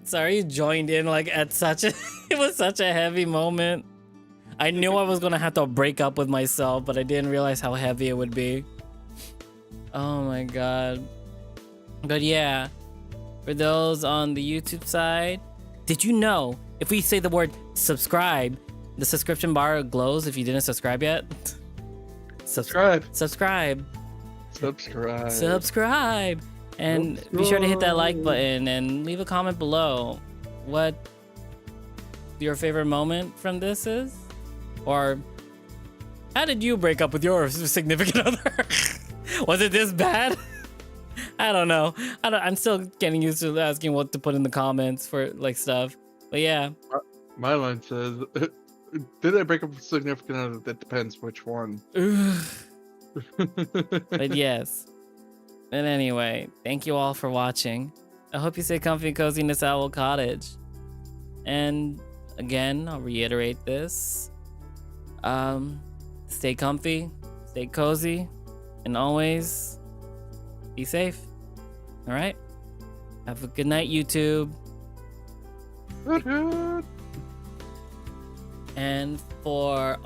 Sorry you joined in like at such a it was such a heavy moment. I knew I was gonna have to break up with myself, but I didn't realize how heavy it would be. Oh my god. But yeah, for those on the YouTube side, did you know if we say the word subscribe, the subscription bar glows if you didn't subscribe yet? Subscribe. Subscribe. Subscribe. Subscribe. And be sure to hit that like button and leave a comment below what your favorite moment from this is. Or how did you break up with your significant other? Was it this bad? I don't know. I'm still getting used to asking what to put in the comments for like stuff. But yeah. My line says, did I break up with a significant other? That depends which one. But yes. But anyway, thank you all for watching. I hope you stay comfy and cozy in this owl cottage. And again, I'll reiterate this. Stay comfy, stay cozy, and always be safe. All right? Have a good night, YouTube. Hoot hoot. And for